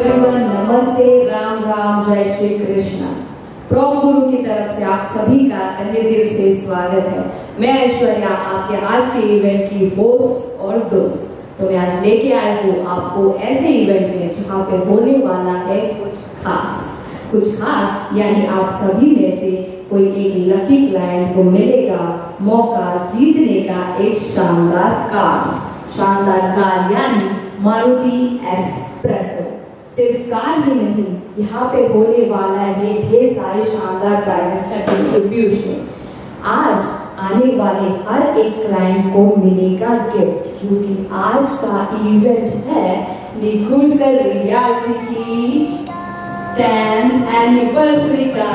Everyone, नमस्ते, राम राम, जय श्री कृष्ण। प्रभु गुरु की तरफ से आप सभी का तहे दिल से स्वागत है। मैं ऐश्वर्या, आपके आज के इवेंट की होस्ट और दोस्त। तो मैं आज लेके आई हूँ आपको ऐसे इवेंट में जहाँ पे होने वाला है कुछ खास यानी आप सभी में से कोई एक लकी क्लाइंट को मिलेगा मौका जीतने का एक शानदार कार यानी मारुति एस्प्रेसो। सिर्फ कार ही नहीं, यहाँ पे होने वाला है ढेर सारे शानदार प्राइजेस का डिस्ट्रीब्यूशन। आज आने वाले हर एक क्लाइंट को मिलेगा गिफ्ट, क्योंकि आज का इवेंट है निगुडकर रियल्टी की 10th एनिवर्सरी का।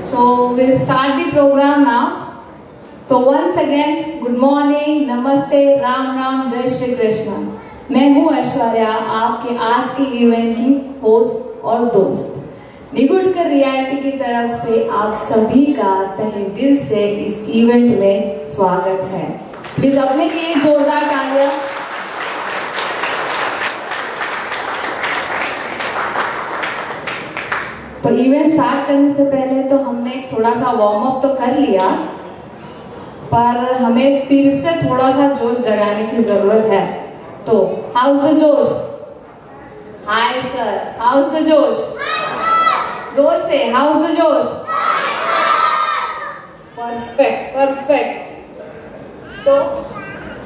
So we'll start the program now. तो once again, good morning, नमस्ते, राम राम, जय श्री कृष्ण। मैं हूँ ऐश्वर्या, आपके आज के इवेंट की होस्ट और दोस्त। निगुडकर रियल्टी की तरफ से आप सभी का तहे दिल से इस इवेंट में स्वागत है। प्लीज अपने लिए जोरदार तालियां। तो इवेंट स्टार्ट करने से पहले तो हमने थोड़ा सा वार्म अप तो कर लिया, पर हमें फिर से थोड़ा सा जोश जगाने की जरूरत है। तो हाउस द जोश? हाय सर, हाउस द जोश? जोर से हाउस द जोश? परफेक्ट। तो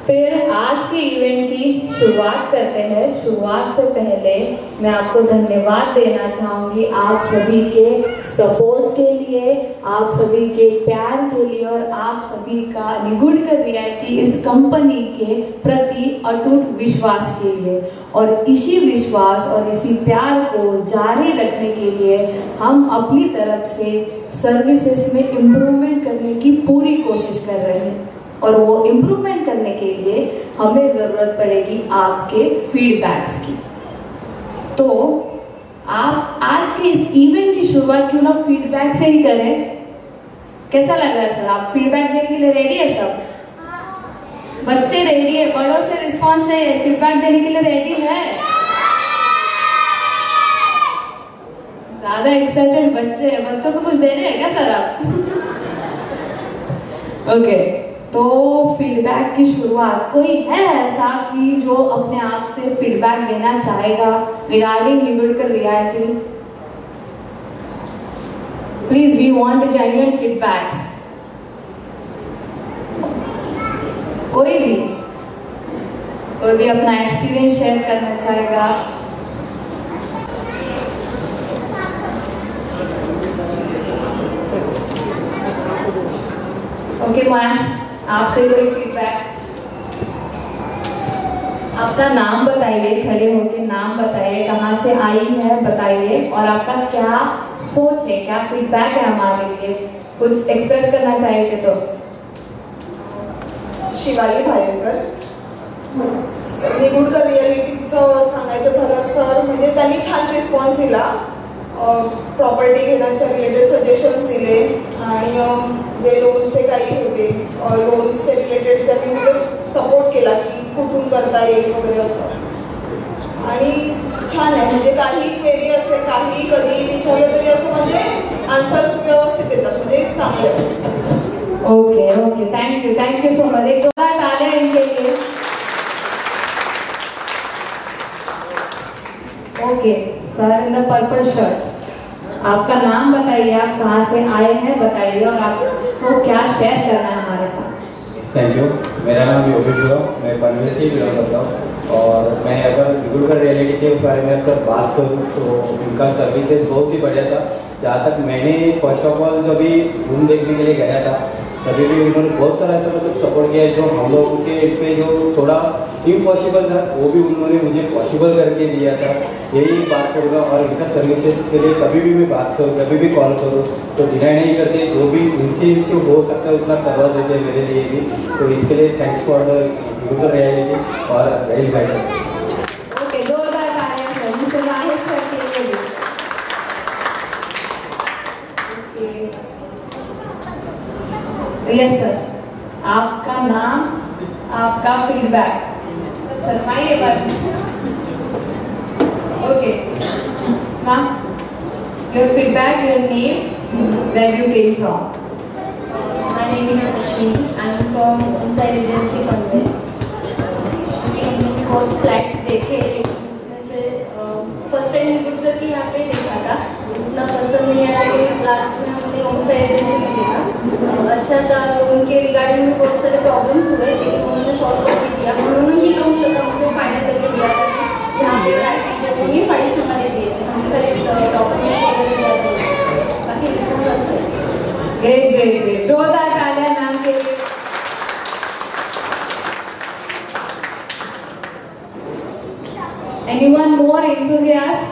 फिर आज के इवेंट की शुरुआत करते हैं। शुरुआत से पहले मैं आपको धन्यवाद देना चाहूंगी आप सभी के सपोर्ट के लिए, आप सभी के प्यार के लिए और आप सभी का निगुडकर रियल्टी इस कंपनी के प्रति अटूट विश्वास के लिए। और इसी विश्वास और इसी प्यार को जारी रखने के लिए हम अपनी तरफ से सर्विसेज में इम्प्रूवमेंट करने की पूरी कोशिश कर रहे हैं। और वो इम्प्रूवमेंट करने के लिए हमें ज़रूरत पड़ेगी आपके फीडबैक्स की। तो आप आज के इस इवेंट की शुरुआत क्यों ना फीडबैक से ही करें? कैसा लग रहा है सर? आप फीडबैक देने के लिए रेडी है सब? बच्चे रेडी है, बड़ों से रिस्पॉन्स चाहिए, फीडबैक देने के लिए रेडी है? ज्यादा ज्यादा एक्साइटेड बच्चे हैं, बच्चों को कुछ दे रहे हैं क्या सर आप? ओके, तो फीडबैक की शुरुआत कोई है ऐसा कि जो अपने आप से फीडबैक देना चाहेगा regarding Nigudkar reality? Please, we want genuine feedbacks. कोई भी अपना एक्सपीरियंस शेयर करना चाहेगा? ओके मैम, आपसे कोई फीडबैक? अपना नाम बताइए, खड़े होकर नाम बताइए, कहाँ से आई है बताइए, और आपका क्या सोच है, क्या फीडबैक है हमारे लिए, कुछ एक्सप्रेस करना चाहिए तो। शिवाली भायंकर, निगुडकर रिअलिटीचं सांगायचं झालं तर म्हणजे त्यांनी छान रिस्पॉन्स दिला, प्रॉपर्टी घेण्याच्या रिलेटेड सजेशन्स दिले आणि जे लोनचे काही होते लोन्सचे रिलेटेड त्यांनी म्हणजे सपोर्ट केला की कुठून करता येईल वगैरे असं, आणि छान आहे म्हणजे काही क्वेरी असेल काही कधी विचारलं तरी असं म्हणजे आन्सर्स व्यवस्थित येतात, म्हणजे चांगले आहे। Okay okay, thank you so much. एक दो बार तालियां इनके लिए। Okay sir, in the purple shirt, आपका नाम बताइए, आप कहाँ से आए हैं बताइए, और आपको क्या शेयर करना है हमारे साथ। थैंक यू, मेरा नाम योगेश हुआ, मैं पनवेल से ही बिलोंग करता हूँ, और मैं अगर निगुड़कर रियलिटी के बारे में अगर बात करूँ तो इनका सर्विसेज बहुत ही बढ़िया था। जहाँ तक मैंने फर्स्ट ऑफ ऑल जब भी रूम देखने के लिए गया था तभी भी उन्होंने बहुत सारा ऐसा मतलब सपोर्ट किया है, जो हम लोगों के पे जो थोड़ा इम्पॉसिबल था वो भी उन्होंने मुझे पॉसिबल करके दिया था। यही बात करूँगा, और इनका सर्विसेज के लिए कभी भी मैं बात करूँ, कभी भी कॉल करूँ तो डिनाई नहीं करते, जो भी इसके से हो सकता है उतना करवा देते हैं मेरे लिए भी, तो इसके लिए थैंक्स फॉर द निगुड़कर रियलिटी और राहिल भाई साहब। ओके, जोरदार तालियां सर, मिस्टर राहिल सर के लिए भी। यस सर, आपका नाम, आपका फीडबैक शर्माइए बात। Okay ma'am, your feedback, your name, where you came from. My name is Ashwini. I am from Homeside Agency Panvel. हमने बहुत फ्लैट्स देखे, उसमें से फर्स्ट टाइम निगुड़कर की यहाँ पे देखा था, उतना पसंद नहीं आया, लेकिन लास्ट में हमने होमसाइड एजेंसी में देखा, अच्छा था। उनके रिगार्डिंग में बहुत सारे प्रॉब्लम्स हुए, लेकिन उन्होंने सॉल्व करके दिया। उन्होंने ही हमको फाइनल करके दिया था कि यहाँ पे जब उन्हीं फाइल्स हमारे दिए थे, हमने खाली डॉक्यूमेंट्स वगैरह दिया था, बाकी रिस्पॉन्स अच्छा है। ग्रेट ग्रेट ग्रेट, जोरदार तालियां मैम के लिए। Anyone more enthusiast?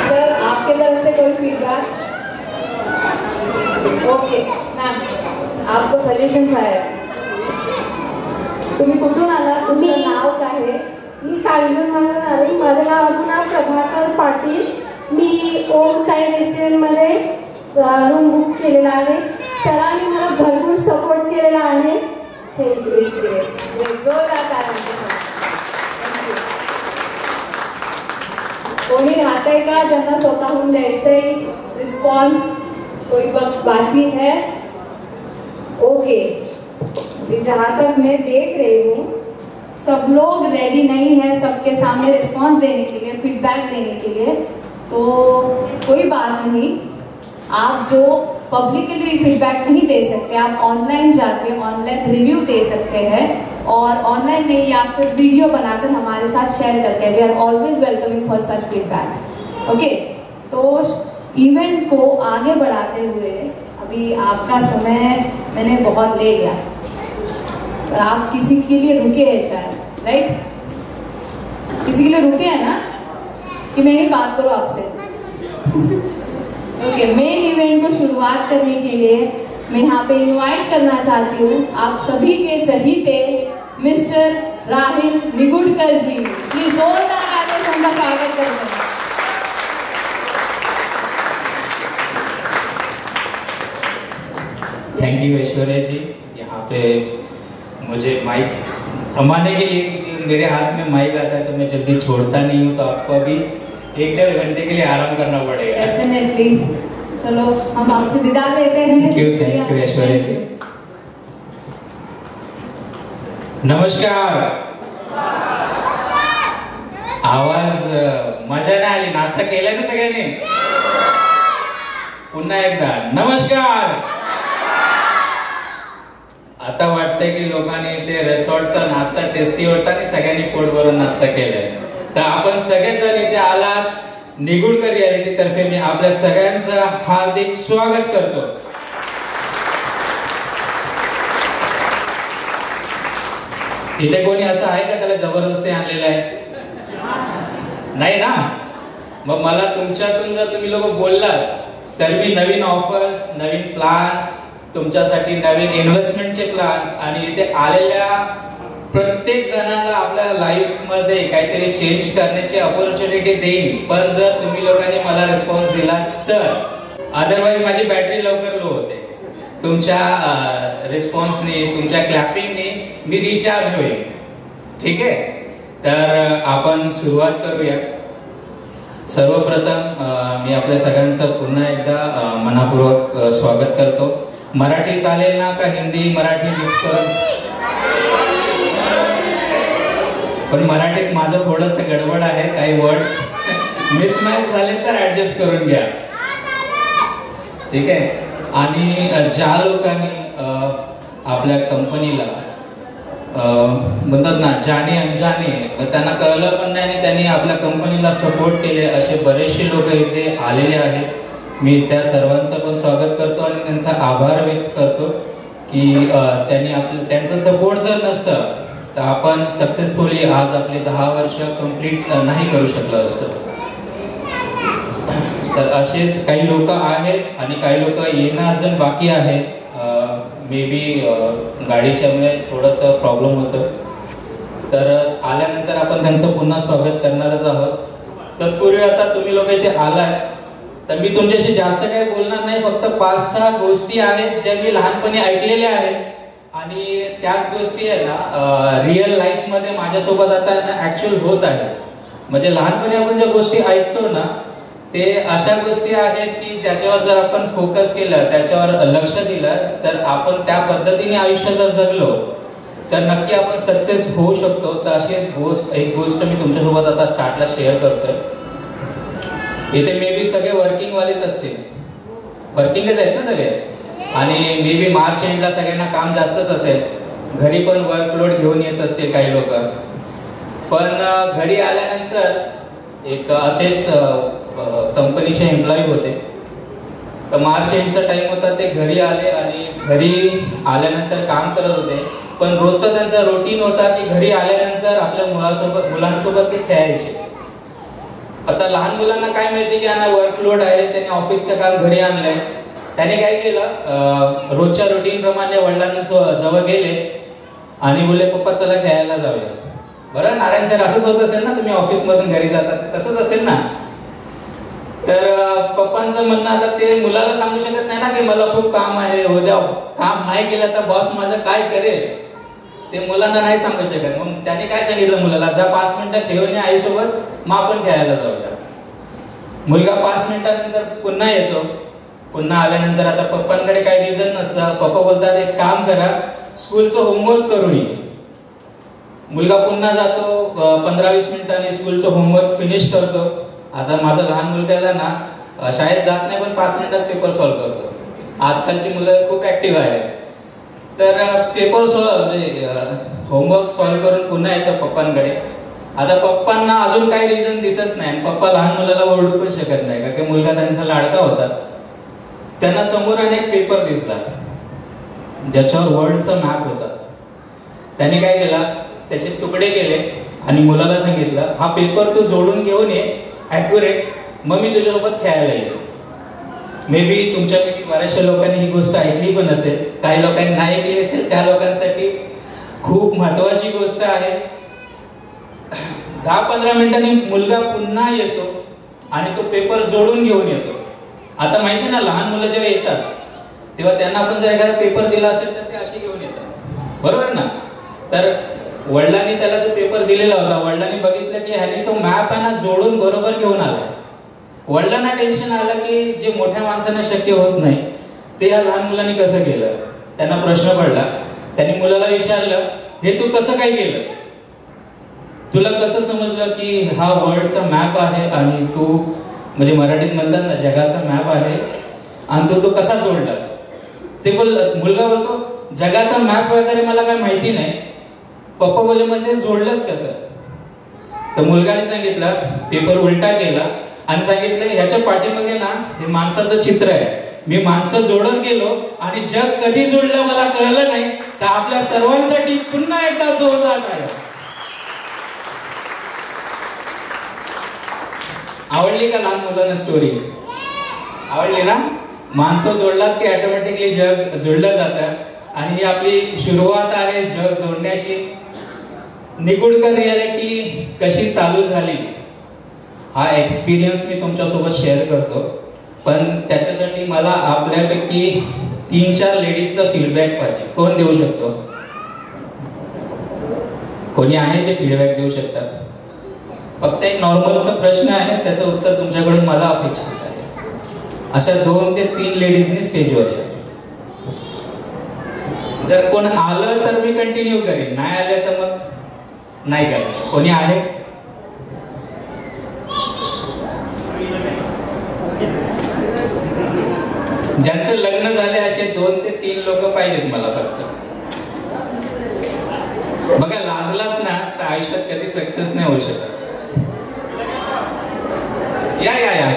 सर, आपके तरफ से कोई फीडबैक? ओके मैम, आपको सजेशन आया, तुम्ही कुठून आला, तुमचं नाव काय आहे? मी कांजूरमधून आले, माझं नाव अजून प्रभाकर पाटील, मी होमसाइड रेस्टॉरंटमध्ये रूम बुक केलेला आहे, सरांनी मला भरपूर सपोर्ट केलेला आहे। थँक्यू। जोरदार तालियां। कोणी राहतंय का ज्यांना स्वतःहून द्यायचंय रिस्पॉन्स? कोई बाकी है? ओके, जहाँ तक मैं देख रही हूँ सब लोग रेडी नहीं है सबके सामने रिस्पॉन्स देने के लिए, फीडबैक देने के लिए, तो कोई बात नहीं। आप जो पब्लिकली फीडबैक नहीं दे सकते, आप ऑनलाइन जाके ऑनलाइन रिव्यू दे सकते हैं, और ऑनलाइन नहीं या फिर वीडियो बनाकर हमारे साथ शेयर करते हैं। We are always welcoming for such feedbacks. Okay, तो इवेंट को आगे बढ़ाते हुए अभी आपका समय मैंने बहुत ले लिया, और आप किसी के लिए रुके हैं शायद, राइट? किसी के लिए रुके हैं ना कि मैं ही बात करूँ आपसे? ओके, मेन इवेंट को शुरुआत करने के लिए मैं यहाँ पे इनवाइट करना चाहती हूँ आप सभी के चहीते मिस्टर राहिल निगुड़कर जी। प्लीज जोरदार तालियों से उनका स्वागत करते हैं। थैंक यू ऐश्वर्या जी, यहाँ पे मुझे माइक थमाने के लिए, क्योंकि मेरे हाथ में माइक आता है तो मैं जल्दी छोड़ता नहीं हूँ, तो आपको अभी 1-1.5 घंटे के लिए आराम करना पड़ेगा। डेफिनेटली। चलो हम आपसे विदा लेते हैं। थैंक यू ऐश्वर्या जी। नमस्कार। आवाज मजा नाही आली, नाश्ता केलाय ना सगळ्यांनी? पुन्हा एकदा नमस्कार। आता वाटतंय की लोकांनी ते रेसॉर्टचा नाश्ता टेस्टी होता आणि सगळ्यांनी पोट भरून नाश्ता केलाय। तर आपण सगळेजण इथे आलात, निगुडकर रियालिटी तर्फे मी आपल्या सगळ्यांचं हार्दिक स्वागत करतो। इथे कोणी असं आहे का त्याला जबरदस्ती आणलेलं आहे? नाही ना? मग मला तुमच्यातून जर तुम्ही लोक बोललात तर मी नवीन ऑफर्स, नवीन प्लॅन्स, तुमच्यासाठी नवीन इन्व्हेस्टमेंटचे प्लॅन्स आणि इथे आलेल्या प्रत्येक जणांना आपल्या लाईफ मध्ये काहीतरी चेंज करण्याची अपॉर्च्युनिटी देईन, पण जर तुम्ही लोकांनी मला रिस्पॉन्स दिला तर। अदरवाईज माझी बॅटरी लवकर लो होते। तुमच्या रिस्पॉन्सने, तुमच्या क्लॅपिंगने मी रिचार्ज होईल। ठीक आहे, तर आपण सुरुवात करूया। सर्वप्रथम मी आपल्या सगळ्यांचं पुन्हा एकदा मनापूर्वक स्वागत करतो। मराठी चालेल ना का हिंदी मराठी मिक्स करून? पण मराठीत माझं थोडंसं गडबड आहे, काही वर्ड मिसमॅच झाले तर ऍडजस्ट करून घ्या। ठीक आहे। आणि ज्या लोकांनी आपल्या कंपनीला म्हणतात ना जाणे अनजाणे, त्यांना कळलं पण नाही आणि त्यांनी आपल्या कंपनीला सपोर्ट केले, असे बरेचसे लोक इथे आलेले आहेत। मी त्या सर्वांचं पण स्वागत करतो आणि त्यांचा आभार व्यक्त करतो की त्यांनी त्यांचं सपोर्ट जर नसतं तर आपण सक्सेसफुली आज आपले 10 वर्ष कंप्लीट नाही करू शकलो असतो। तर असेच काही लोक आहेत आणि काही लोक येणं अजून बाकी आहे। मे बी गाडीच्यामुळे थोडंसं प्रॉब्लेम होतं, तर आल्यानंतर आपण त्यांचं पुन्हा स्वागत करणारच आहोत। तत्पूर्वी आता तुम्ही लोक इथे आलाय तर मी तुमच्याशी जास्त काही बोलणार नाही, फक्त 5-6 गोष्टी आहेत ज्या मी लहानपणी ऐकलेल्या आहेत आणि त्याच गोष्टी आहे ना रिअल लाईफ मध्ये माझ्यासोबत आता ना ऍक्च्युअल होत आहे। म्हणजे लहानपणी आपण ज्या गोष्टी ऐकतो ना ते अशा गोष्टी आहेत की ज्याच्यावर जर आपण फोकस केलं, त्याच्यावर लक्ष दिलं तर आपण त्या पद्धतीने आयुष्य जर जगलो तर नक्की आपण सक्सेस होऊ शकतो। तर अशी एक गोष्ट मी तुमच्यासोबत आता स्टार्टला शेअर करतोय। इथे मे बी सगळे वर्किंग वालेच असतील, वर्किंगच आहेत ना सगळे, आणि मे बी मार्च एंडला सगळ्यांना काम जास्तच असेल, घरी पण वर्कलोड घेऊन येत असतील काही लोक। पण घरी आल्यानंतर एक असेच कंपनीचे एम्प्लॉई होते, तर मार्च एंडचा टाइम होता, ते घरी आले आणि घरी आल्यानंतर काम करत होते, पण रोजचा त्यांचा रुटीन होता की घरी आल्यानंतर आपल्या मुलांसोबत ते खेळायचे। आता लहान मुलांना काय माहिती की यांना वर्कलोड आहे, त्यांनी ऑफिसचं काम घरी आणलंय, त्याने काय केलं रोजच्या रुटीन प्रमाणे वडिलांजवळ गेले आणि बोलले पप्पा चला खेळायला जाऊया। बरं नारायण सर असंच होत असेल ना, तुम्ही ऑफिस मधून घरी जातात तसंच असेल ना। तर पप्पांचं म्हणणं आता ते मुलाला सांगू शकत नाही ना की मला खूप काम आहे, उद्या काम नाही केलं तर बॉस माझं काय करेल, ते मुलांना नाही सांगू शकत। मग त्याने काय सांगितलं मुलाला, जा 5 मिनिटं खेळून या आईसोबत, मग आपण खेळायला जाऊया। मुलगा 5 मिनिटानंतर पुन्हा येतो, पुन्हा आल्यानंतर आता पप्पांकडे काही रिझन नसतं, पप्पा बोलतात एक काम करा स्कूलचं होमवर्क करून ये। मुलगा पुन्हा जातो, 15-20 मिनिटांनी स्कूलचं होमवर्क फिनिश करतो। आता माझा लहान मुलगाला ना शाळेत जात नाही पण 5 मिनिटात पेपर सॉल्व्ह करतो। आजकालची मुलं खूप ऍक्टिव्ह आहेत, तर पेपर होमवर्क सॉल्व्ह करून पुन्हा येतं पप्पांकडे। आता पप्पांना अजून काही रिझन दिसत नाही, पप्पा लहान मुलाला ओरडू पण शकत नाही कारण की मुलगा त्यांचा लाडका होता। त्यांना समोर अनेक पेपर दिसला ज्याच्यावर वर्ल्डचा मॅप होता। त्याने काय केला, त्याचे तुकडे केले आणि मुलाला सांगितलं हा पेपर तू जोडून घेऊन ये ॲक्युरेट, मग मी तुझ्यासोबत खेळायला येईल। मे बी तुमच्यापैकी बऱ्याचशा लोकांनी ही गोष्ट ऐकली पण असेल, काही लोकांनी नाही ऐकली असेल, त्या लोकांसाठी खूप महत्वाची गोष्ट आहे। 10-15 मिनिटांनी मुलगा पुन्हा येतो आणि तो पेपर जोडून घेऊन येतो। आता माहिती ना लहान मुलं जेव्हा येतात तेव्हा त्यांना आपण जर एखादा पेपर दिला असेल तर ते असे घेऊन येतात, बरोबर ना। तर वडिलांनी त्याला जो पेपर दिलेला होता, वडिलांनी बघितलं की ह्यानी तो मॅप आहे ना जोडून बरोबर घेऊन आला. वडिलांना टेन्शन आलं की जे मोठ्या माणसांना शक्य होत नाही ते या लहान मुलांनी कसं केलं. त्यांना प्रश्न पडला. त्यांनी मुलाला विचारलं, हे तू कसं काय केलंस, तुला कसं समजलं की हा वर्ल्डचा मॅप आहे आणि तू म्हणजे मराठीत म्हणतात ना जगाचा मॅप आहे आणि तो कसा जोडलास. ते मुलगा बोलतो, जगाचा मॅप वगैरे मला काय माहिती नाही. पप्पा बोलले, मग ते जोडलंस कसं. तर मुलगाने सांगितलं, पेपर उलटा केला आणि सांगितलं ह्याच्या पाठीमागे ना हे माणसाचं चित्र आहे. मी माणसं जोडत गेलो आणि जग कधी जोडलं मला कळलं नाही. तर आपल्या सर्वांसाठी पुन्हा एकदा जोरदार आहे. आवडली का लहान मुलांना स्टोरी? आवडली ना? माणसं जोडलात की ऑटोमॅटिकली जग जोडलं जातं. आणि ही आपली सुरुवात आहे जग जोडण्याची. निगुडकर रियालिटी कशी चालू झाली हा एक्सपिरियन्स मी तुमच्यासोबत शेअर करतो. पण त्याच्यासाठी मला आपल्यापैकी 3-4 लेडीजचा फीडबॅक पाहिजे. कोण देऊ शकतो? कोणी आहे जे फीडबॅक देऊ शकतात? फक्त एक नॉर्मलचा प्रश्न आहे, त्याचं उत्तर तुमच्याकडून मला अपेक्षित आहे. अशा 2 ते 3 लेडीजनी स्टेजवर या. जर कोण आलं तर मी कंटिन्यू करेन, नाही आले तर मग नाही करेन. कोणी आहे? ज्यांचं लग्न झाले असे 2 ते 3 लोक पाहिजेत मला फक्त. बघा, लाजलात ना तर आयुष्यात कधी सक्सेस नाही होऊ शकत. या या या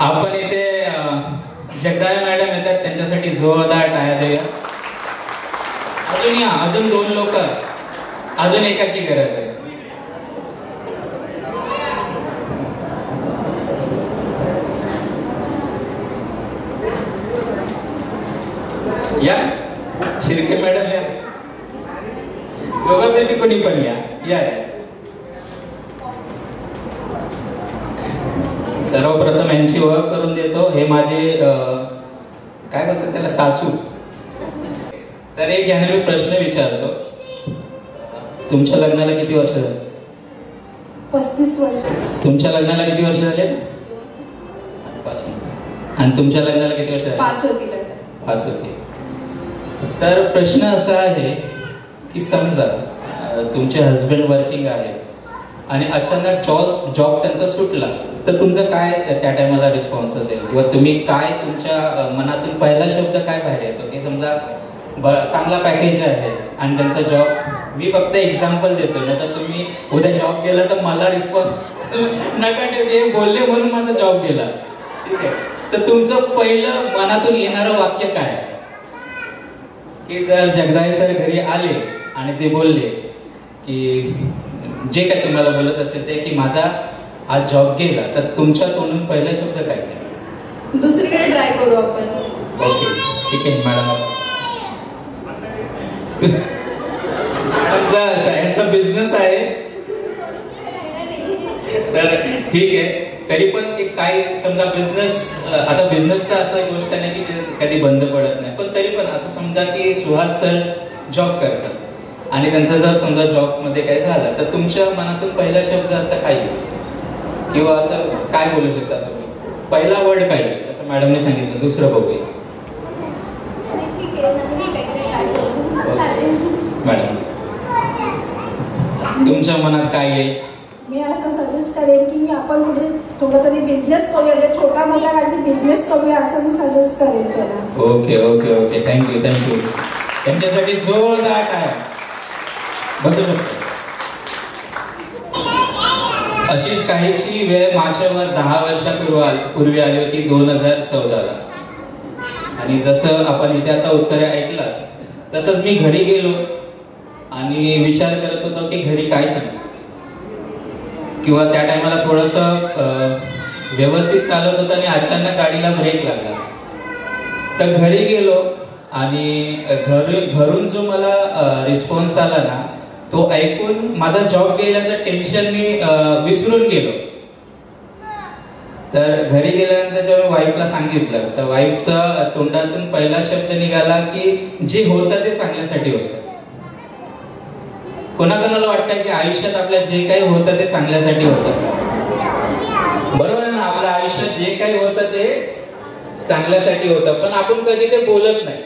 आपण इथे जगदाळे मॅडम येतात, त्यांच्यासाठी जोरदार टाळ्या देऊया. अजून या, अजून 2 लोक, अजून एकाची गरज आहे. या शिर्के मॅडम या, दोघांपैकी कोणी पण या. या सर्वप्रथम यांची ओळख करून देतो. हे माझे काय बोलतात त्याला, सासू. तर एक याने मी प्रश्न विचारतो, तुमच्या लग्नाला किती वर्ष झाले? 35 वर्ष. तुमच्या लग्नाला किती वर्ष झाले? 5. आणि तुमच्या लग्नाला किती वर्ष झाले? 5 होती. 5 होती. तर प्रश्न असा आहे की समजा तुमचे हस्बंड वर्किंग आहे आणि अचानक जॉब त्यांचा सुटला, तर तुमचं काय त्या टायमाला रिस्पॉन्स असेल, किंवा तुम्ही काय तुमच्या मनातून पहिला शब्द काय बाहेर येतो? की समजा चांगला पॅकेज आहे आणि त्यांचा जॉब, मी फक्त एक्झाम्पल देतो, नाही तर तुम्ही उद्या जॉब केला तर मला रिस्पॉन्स नका ते बोलले म्हणून माझा जॉब गेला, ठीक आहे. तर तुमचं पहिलं मनातून येणारं वाक्य काय? की जर जगदाळे सर घरी आले आणि ते बोलले की जे काय तुम्हाला बोलत असेल ते की माझा आज जॉब गेला, तर तुमच्या तोंडून पहिला शब्द काय? दुसरीकडे ट्राय करू आपण. ओके, ठीक आहे मॅडम. मॅडमचा यांचा बिझनेस आहे तर ठीक आहे. तरी पण एक काय समजा बिझनेस, आता बिझनेस तर असं गोष्ट नाही की ते कधी बंद पडत नाही, पण तरी पण असं समजा की सुहास सर जॉब करतात आणि त्यांचा जर समजा जॉब मध्ये काय झालं, तर तुमच्या मनातून पहिला शब्द असा काय येईल, किंवा असं काय बोलू शकता तुम्ही? पहिला वर्ड काय येईल असं मॅडमने सांगितलं. दुसरं बघूया मॅडम, तुमच्या मनात काय येईल? मी असं सजेस्ट करेन की आपण कुठे थोडा तरी बिझनेस करूया, छोटा मोठा काही बिझनेस करूया असं मी सजेस्ट करेन त्याला. Okay okay okay, thank you thank you. त्यांच्यासाठी जोरदार टाळ्या. बसू शकतो. अशीच काहीशी वेळ माझ्यावर 10 वर्षापूर्वी आली होती, 2014ला. आणि जसं आपण इथे आता उत्तरे ऐकलात, तसंच मी घरी गेलो आणि विचार करत होतो की घरी काय सांगू, किंवा त्या टायमाला थोडंसं व्यवस्थित चालत होतं आणि अचानक गाडीला ब्रेक लागला. तर घरी गेलो आणि घरून जो मला रिस्पॉन्स आला ना, तो ऐकून माझा जॉब गेल्याचं टेन्शन मी विसरून गेलो. तर घरी गेल्यानंतर जेव्हा वाईफला सांगितलं, तर वाईफचा तोंडातून पहिला शब्द निघाला की जे होतं ते चांगल्यासाठी होतं. कोणाकोणाला वाटतं की आयुष्यात आपल्या जे काही होतं ते चांगल्यासाठी होतं, बरोबर आहे ना? आपल्या आयुष्यात जे काही होतं ते चांगल्यासाठी होतं, पण आपण कधी ते बोलत नाही,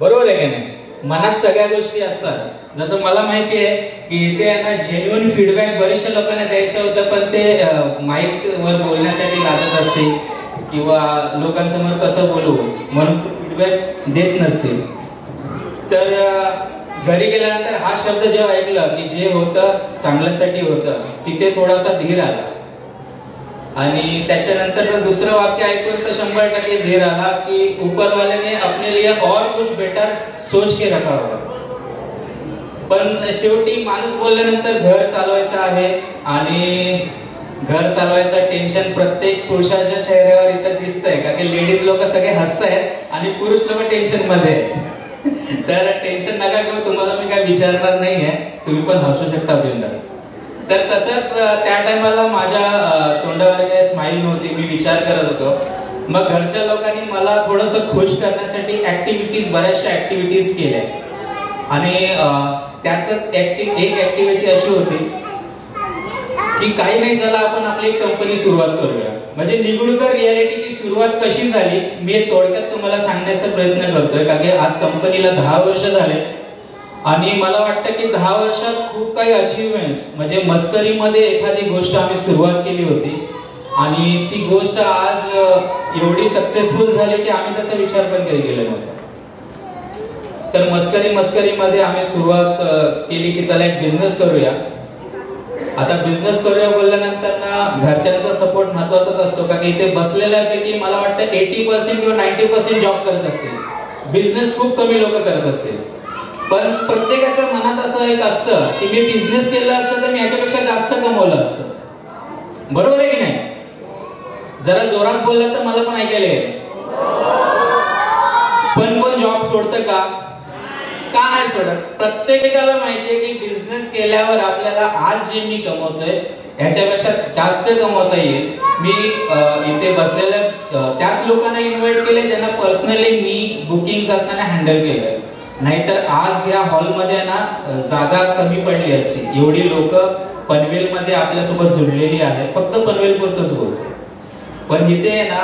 बरोबर आहे की नाही? मनात सगळ्या गोष्टी असतात. जसं मला माहिती आहे की इथे ना जेन्युइन फीडबॅक बऱ्याचशा लोकांना द्यायचं होतं, पण ते माईक वर बोलण्यासाठी लागत असते किंवा लोकांसमोर कसं बोलू म्हणून फीडबॅक देत नसते. तर घरी गेल्यानंतर हा शब्द जेव्हा ऐकलं की जे होतं चांगल्यासाठी होतं, तिथे थोडासा धीर आला. आणि त्याच्यानंतर दुसरं वाक्य ऐकून तर 100% धीर आला की ऊपर वाले ने अपने लिए और कुछ बेटर सोच के रखा होगा. पण शेवटी माणूस बोलल्यानंतर घर चालवायचं आहे आणि घर चालवायचं टेन्शन प्रत्येक पुरुषाच्या चेहऱ्यावर इथं दिसतंय का की लेडीज लोक सगळे हसतायत आणि पुरुष लोक टेन्शन मध्ये आहेत. तर टेन्शन नका घेऊ, तुम्हाला मी काय विचारणार नाहीये, तुम्ही पण हसू शकता बिंदास. तर तसंच त्या टायमाला माझ्या तोंडावर काही स्माईल नव्हती, मी विचार करत होतो. मग घरच्या लोकांनी मला थोडंसं खुश करण्यासाठी ऍक्टिव्हिटीज, बऱ्याचशा ऍक्टिव्हिटीज केल्या आणि त्यातच एक ऍक्टिव्हिटी अशी होती की काही नाही, चला आपण आपली एक कंपनी सुरुवात करूया. म्हणजे निगुडकर रियालिटीची सुरुवात कशी झाली मी थोडक्यात तुम्हाला सांगण्याचा प्रयत्न करतोय, कारण की आज कंपनीला 10 वर्ष झाले आणि मला वाटतं की 10 वर्षात खूप काही अचीवमेंट्स, म्हणजे मस्करीमध्ये एखादी गोष्ट आम्ही सुरुवात केली होती आणि ती गोष्ट आज एवढी सक्सेसफुल झाली की आम्ही त्याचा विचार पण कधी केला नव्हता. तर मस्करीमध्ये आम्ही सुरुवात केली की चला एक बिझनेस करूया. आता बिझनेस करूया बोलल्यानंतर ना घरच्यांचा सपोर्ट महत्वाचाच असतो, का की इथे बसलेल्यापैकी मला वाटतं 80% किंवा 90% जॉब करत असतील, बिझनेस खूप कमी लोक करत असतील. पण प्रत्येकाच्या मनात असं एक असतं की मी बिझनेस केला असतं तर मी याच्यापेक्षा जास्त कमवलं असतं, बरोबर आहे की नाही? जरा जोरात बोलला तर मला पण ऐकायला येईल. पण कोण जॉब सोडतं का? का नाही सोडत? प्रत्येकाला माहितीये की बिझनेस केल्यावर आपल्याला आज जे मी कमवतोय ह्याच्यापेक्षा जास्त कमवता येईल. मी इथे बसलेल्या त्याच लोकांना इन्व्हाइट केले ज्यांना पर्सनली मी बुकिंग करताना हँडल केलं, नाहीतर आज या हॉलमध्ये ना जागा कमी पडली असती. एवढी लोक पनवेलमध्ये आपल्यासोबत जुळलेली आहेत, फक्त पनवेल पुरतच बोलतो. पण इथे ना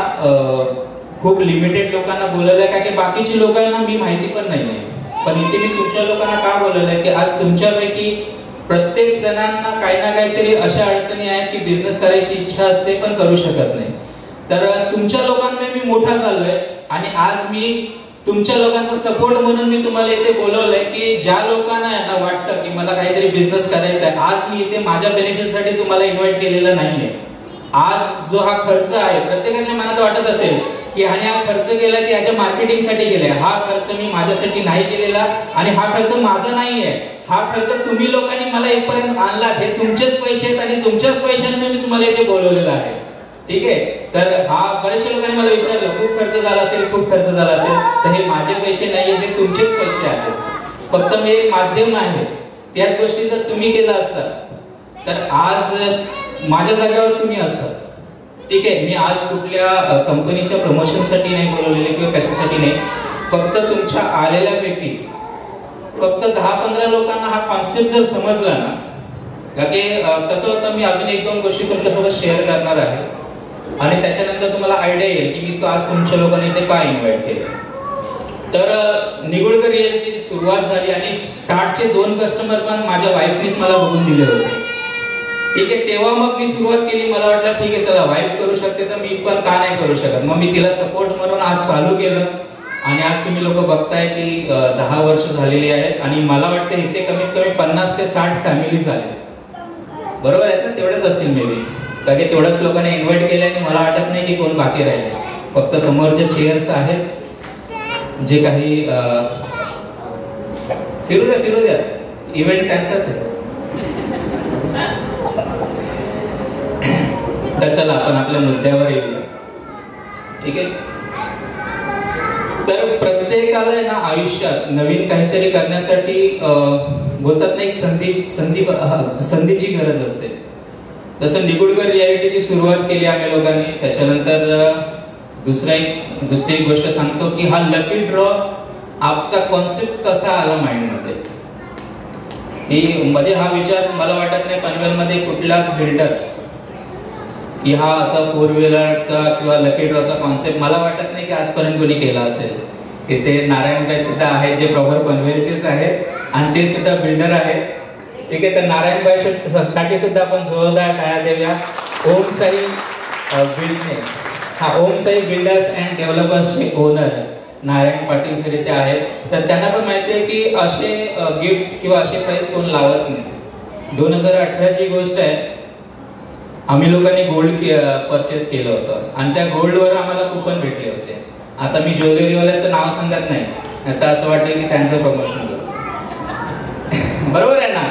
खूप लिमिटेड लोकांना बोलवलंय, का की बाकीची लोकांना मी माहिती पण नाहीये. पण इथे मी तुमच्या लोकांना का बोलवलंय की आज तुमच्यापैकी प्रत्येक जणांना काही ना काहीतरी अशा अडचणी आहेत की बिझनेस करायची इच्छा असते पण करू शकत नाही. तर तुमच्या लोकांमुळे मी मोठा झालोय आणि आज मी तुमच्या लोकांचा सपोर्ट म्हणून मी तुम्हाला इथे बोलवलंय की ज्या लोकांना ना वाटतं की मला काहीतरी बिझनेस करायचा आहे, आज मी इथे माझ्या बेनिफिटसाठी तुम्हाला इन्व्हाइट केलेलं नाहीये. आज जो हा खर्च आहे प्रत्येकाच्या मनात वाटत असेल की ह्याने हा खर्च केला की ह्याच्या मार्केटिंगसाठी केलाय, हा खर्च मी माझ्यासाठी नाही केलेला आणि हा खर्च माझा नाहीये, हा खर्च तुम्ही लोकांनी मला इथपर्यंत आणला, हे तुमचेच पैसे आहेत आणि तुमच्याच पैशांनी मी तुम्हाला इथे बोलवलेलं आहे. ठीक आहे? तर हा बऱ्याचशा लोकांनी मला विचारलं खूप खर्च झाला असेल, खूप खर्च झाला असेल, तर हे माझे पैसे नाहीये, ते तुमचेच पैसे आहेत. फक्त मी एक माध्यम आहे. त्याच गोष्टी जर तुम्ही केलं असतात तर आज माझ्या जागेवर तुम्ही असतात. ठीक आहे? मी आज कुठल्या कंपनीच्या प्रमोशनसाठी नाही बोलवलेले किंवा कशासाठी नाही, फक्त तुमच्या आलेल्यापैकी फक्त 10-15 लोकांना हा कॉन्सेप्ट जर समजला ना, का की कसं होतं, मी अजून 1-2 गोष्टी तुमच्यासोबत शेअर करणार आहे आणि त्याच्यानंतर तुम्हाला आयडिया येईल की मी तो आज तुमच्या लोकांनी इथे का इन्व्हाइट केलं. तर निगुडकर रिअलिटीची सुरुवात झाली आणि स्टार्टचे 2 कस्टमर पण माझ्या वाईफनीच मला बघून दिले होते. ठीक आहे? तेव्हा मग मी सुरुवात केली, मला वाटलं ठीक आहे चला वाईफ करू शकते तर मी पण का नाही करू शकत. मग मी तिला सपोर्ट म्हणून आज चालू केलं आणि आज तुम्ही लोक बघताय की 10 वर्ष झालेली आहेत आणि मला वाटतं इथे कमीत कमी 50 ते 60 फॅमिलीज आहेत, बरोबर आहेत ना? तेवढेच असतील मे बी, कारण की तेवढ्याच लोकांना इन्व्हाइट केले आणि मला वाटत नाही की कोण बाकी राहिले. फक्त समोरचे चेअर्स आहेत जे काही फिरू द्या, इव्हेंट त्यांचाच आहे. तर चला आपण आपल्या मुद्द्यावर येऊया. ठीक आहे? तर प्रत्येकाला ना आयुष्यात नवीन काहीतरी करण्यासाठी बोलतात ना एक संधीची गरज असते. तसं निगुडकर रियालिटीची सुरुवात केली आम्ही लोकांनी. त्याच्यानंतर दुसरी एक गोष्ट सांगतो की हा लकी ड्रॉ आमचा कॉन्सेप्ट कसा आला माइंडमध्ये. की म्हणजे हा विचार मला वाटत नाही पनवेलमध्ये कुठलाच बिल्डर की हा असा 4 व्हीलरचा किंवा लकी ड्रॉचा कॉन्सेप्ट मला वाटत नाही की आजपर्यंत कोणी केला असेल. इथे नारायणबाई सुद्धा आहेत जे प्रॉपर पनवेलचेच आहेत आणि ते सुद्धा बिल्डर आहेत. ठीक आहे, तर नारायणबाई साठी सुद्धा आपण जोरदार टाळ्या देऊया. ओम साई ओम साई बिल्डर्स अँड डेव्हलपर्सचे ओनर नारायण पाटील सर इथे आहेत. तर त्यांना पण माहिती आहे की असे गिफ्ट किंवा असे प्राइस कोण लावत नाही. 2018ची गोष्ट आहे, आम्ही लोकांनी गोल्ड परचेस केलं होतं आणि त्या गोल्डवर आम्हाला कुपन भेटले होते. आता मी ज्वेलरीवाल्याचं नाव सांगत नाही, आता असं वाटेल की त्यांचं प्रमोशन करतो. बरोबर आहे ना?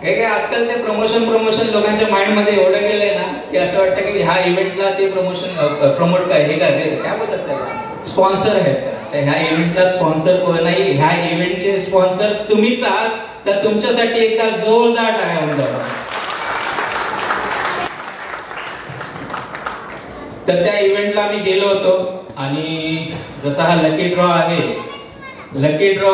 काय आजकाल ते प्रमोशन लोकांच्या माइंडमध्ये एवढं गेलंय ना की असं वाटतं की ह्या इव्हेंटला ते प्रमोट काय बोलतात त्याला, स्पॉन्सर आहेत. तर ह्या इव्हेंटला स्पॉन्सर कोण नाही, ह्या इव्हेंटचे स्पॉन्सर तुम्हीच आहात. तर तुमच्यासाठी एकदा जोरदार टाळ्या होऊन जावा. तर त्या इव्हेंटला आम्ही गेलो होतो आणि जसा हा लकी ड्रॉ आहे, लकी ड्रॉ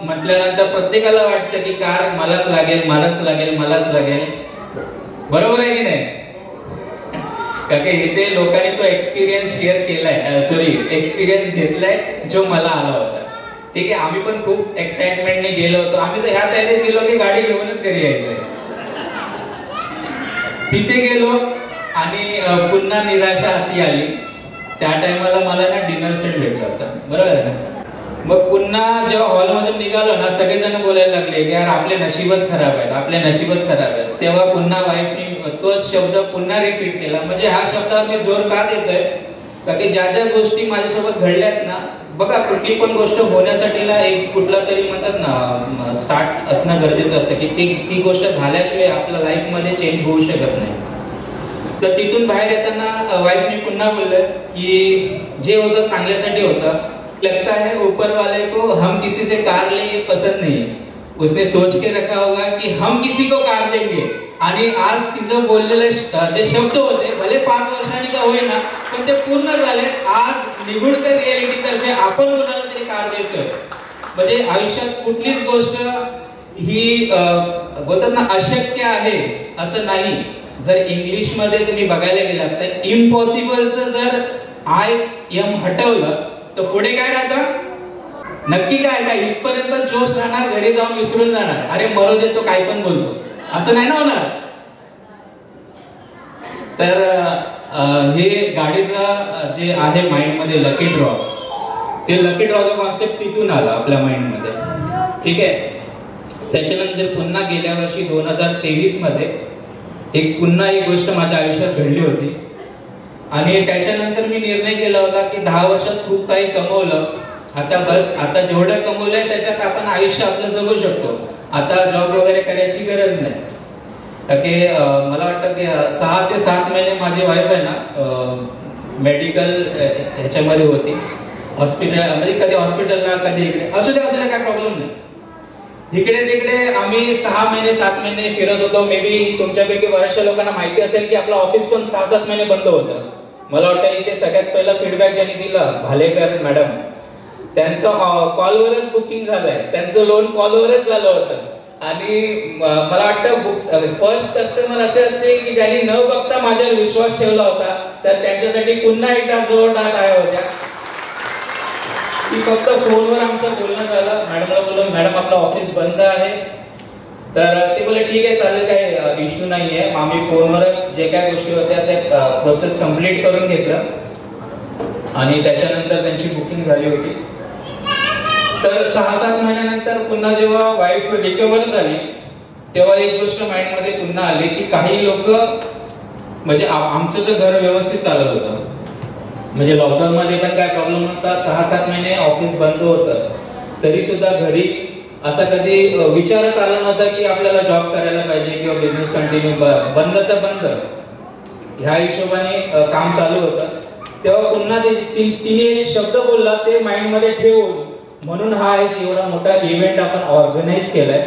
म्हटल्यानंतर प्रत्येकाला वाटतं की कार मलाच लागेल. बरोबर आहे की नाही? कारण की इथे लोकांनी तो एक्सपिरियन्स शेअर केलाय, एक्सपिरियन्स घेतलाय जो मला आला होता. ठीक आहे, आम्ही पण खूप एक्साइटमेंटने गेलो होतो. आम्ही तर ह्या तयारीत गेलो की गाडी घेऊनच घरी यायचंय. तिथे गेलो आणि पुन्हा निराशा हाती आली. त्या टायमाला मला ना डिनर सेट भेटला होता. बरोबर आहे ना? मग पुन्हा जेव्हा हॉलमधून निघालो ना, सगळेजण बोलायला लागले की यार आपले नशीबच खराब आहेत. तेव्हा पुन्हा वाईफनी तोच शब्द पुन्हा रिपीट केला. म्हणजे ह्या शब्दावर मी जोर का देतोय का की ज्या गोष्टी माझ्यासोबत घडल्यात ना, बघा कुठली पण गोष्ट होण्यासाठीला एक कुठला तरी म्हणतात ना स्टार्ट असणं गरजेचं असतं की ती गोष्ट झाल्याशिवाय आपल्या लाईफमध्ये चेंज होऊ शकत नाही. तर तिथून बाहेर येताना वाईफने पुन्हा बोललं की जे होतं चांगल्यासाठी होतं. लगता है ऊपर वाले को हम किसी से कार ले पसंद नहीं, उसने सोच के रखा होगा कि हम किसी को कार देंगे. आणि आज तिचं बोललेले जे शब्द होते भले 5 वर्षांनी का होईना पण ते पूर्ण झाले. आज निगुडकर रियालिटी तर्फे आपण कोणाला तरी कार देतोय. म्हणजे आयुष्यात कुठलीच गोष्ट ही बोलतात ना अशक्य आहे असं नाही. जर इंग्लिश मध्ये तुम्ही बघायला गेलात तर इम्पॉसिबलचं जर IM हटवलं तर पुढे काय राहतं? नक्की काय इथपर्यंत जोश राहणार, घरी जाऊन विसरून जाणार. अरे मरो दे तो काय पण बोलतो, असं नाही ना होणार. तर हे गाडीचा जे आहे माइंड मध्ये लकी ड्रॉ, ते लकी ड्रॉचा कॉन्सेप्ट तिथून आला आपल्या माइंड मध्ये. ठीक आहे, त्याच्यानंतर पुन्हा गेल्या वर्षी 2023 मध्ये पुन्हा एक गोष्ट माझ्या आयुष्यात घडली होती आणि त्याच्यानंतर मी निर्णय केला होता की 10 वर्षात खूप काही कमवलं. आता जेवढं कमवलंय त्याच्यात आपण आयुष्य आपलं जगू शकतो. आता जॉब वगैरे करायची गरज नाही. की मला वाटतं की 6 ते 7 महिने माझी वाईफ आहे ना मेडिकल ह्याच्यामध्ये होती. हॉस्पिटल म्हणजे कधी हॉस्पिटलला कधी इकडे असू दे काय प्रॉब्लेम नाही. इकडे तिकडे आम्ही 6 महिने 7 महिने फिरत होतो. मे बी तुमच्यापैकी बऱ्याचशा लोकांना माहिती असेल की आपलं ऑफिस पण 6-7 महिने बंद होतं. मला वाटतं इथे सगळ्यात पहिला फीडबॅक ज्यांनी दिला भालेकर मॅडम, त्यांचं कॉलवरच बुकिंग झालंय. त्यांचं लोन कॉलवरच झालं होतं. आणि मला वाटतं फर्स्ट कस्टमर असे असते की ज्यांनी न बघता माझ्यावर विश्वास ठेवला होता. तर त्यांच्यासाठी पुन्हा एकदा जोरदार टाळ्या होत्या. की फक्त फोनवर आमचं बोलणं झालं. मॅडमला बोललो मॅडम आपलं ऑफिस बंद आहे. तर ते बोलले ठीक आहे चालेल, काही इश्यू नाहीये. आम्ही फोनवरच जे काय गोष्टी होत्या ते प्रोसेस कम्प्लीट करून घेतलं आणि त्याच्यानंतर त्यांची बुकिंग झाली होती. तर 6-7 महिन्यानंतर पुन्हा जेव्हा वाईफ रिकवर झाली तेव्हा एक गोष्ट माइंड मध्ये पुन्हा आली की काही लोक म्हणजे आमचं जे घर व्यवस्थित चालत होतं, म्हणजे लॉकडाऊन मध्ये पण काय प्रॉब्लेम नव्हता. 6-7 महिने ऑफिस बंद होतं तरी सुद्धा घरी असा कधी विचारच आला नव्हता की आपल्याला जॉब करायला पाहिजे किंवा बिझनेस कंटिन्यू. बंद तर बंद, ह्या हिशोबाने काम चालू होतं. तेव्हा पुन्हा तिने शब्द बोलला ते माइंड मध्ये ठेवून, म्हणून हा एवढा मोठा इव्हेंट आपण ऑर्गनाईज केलाय.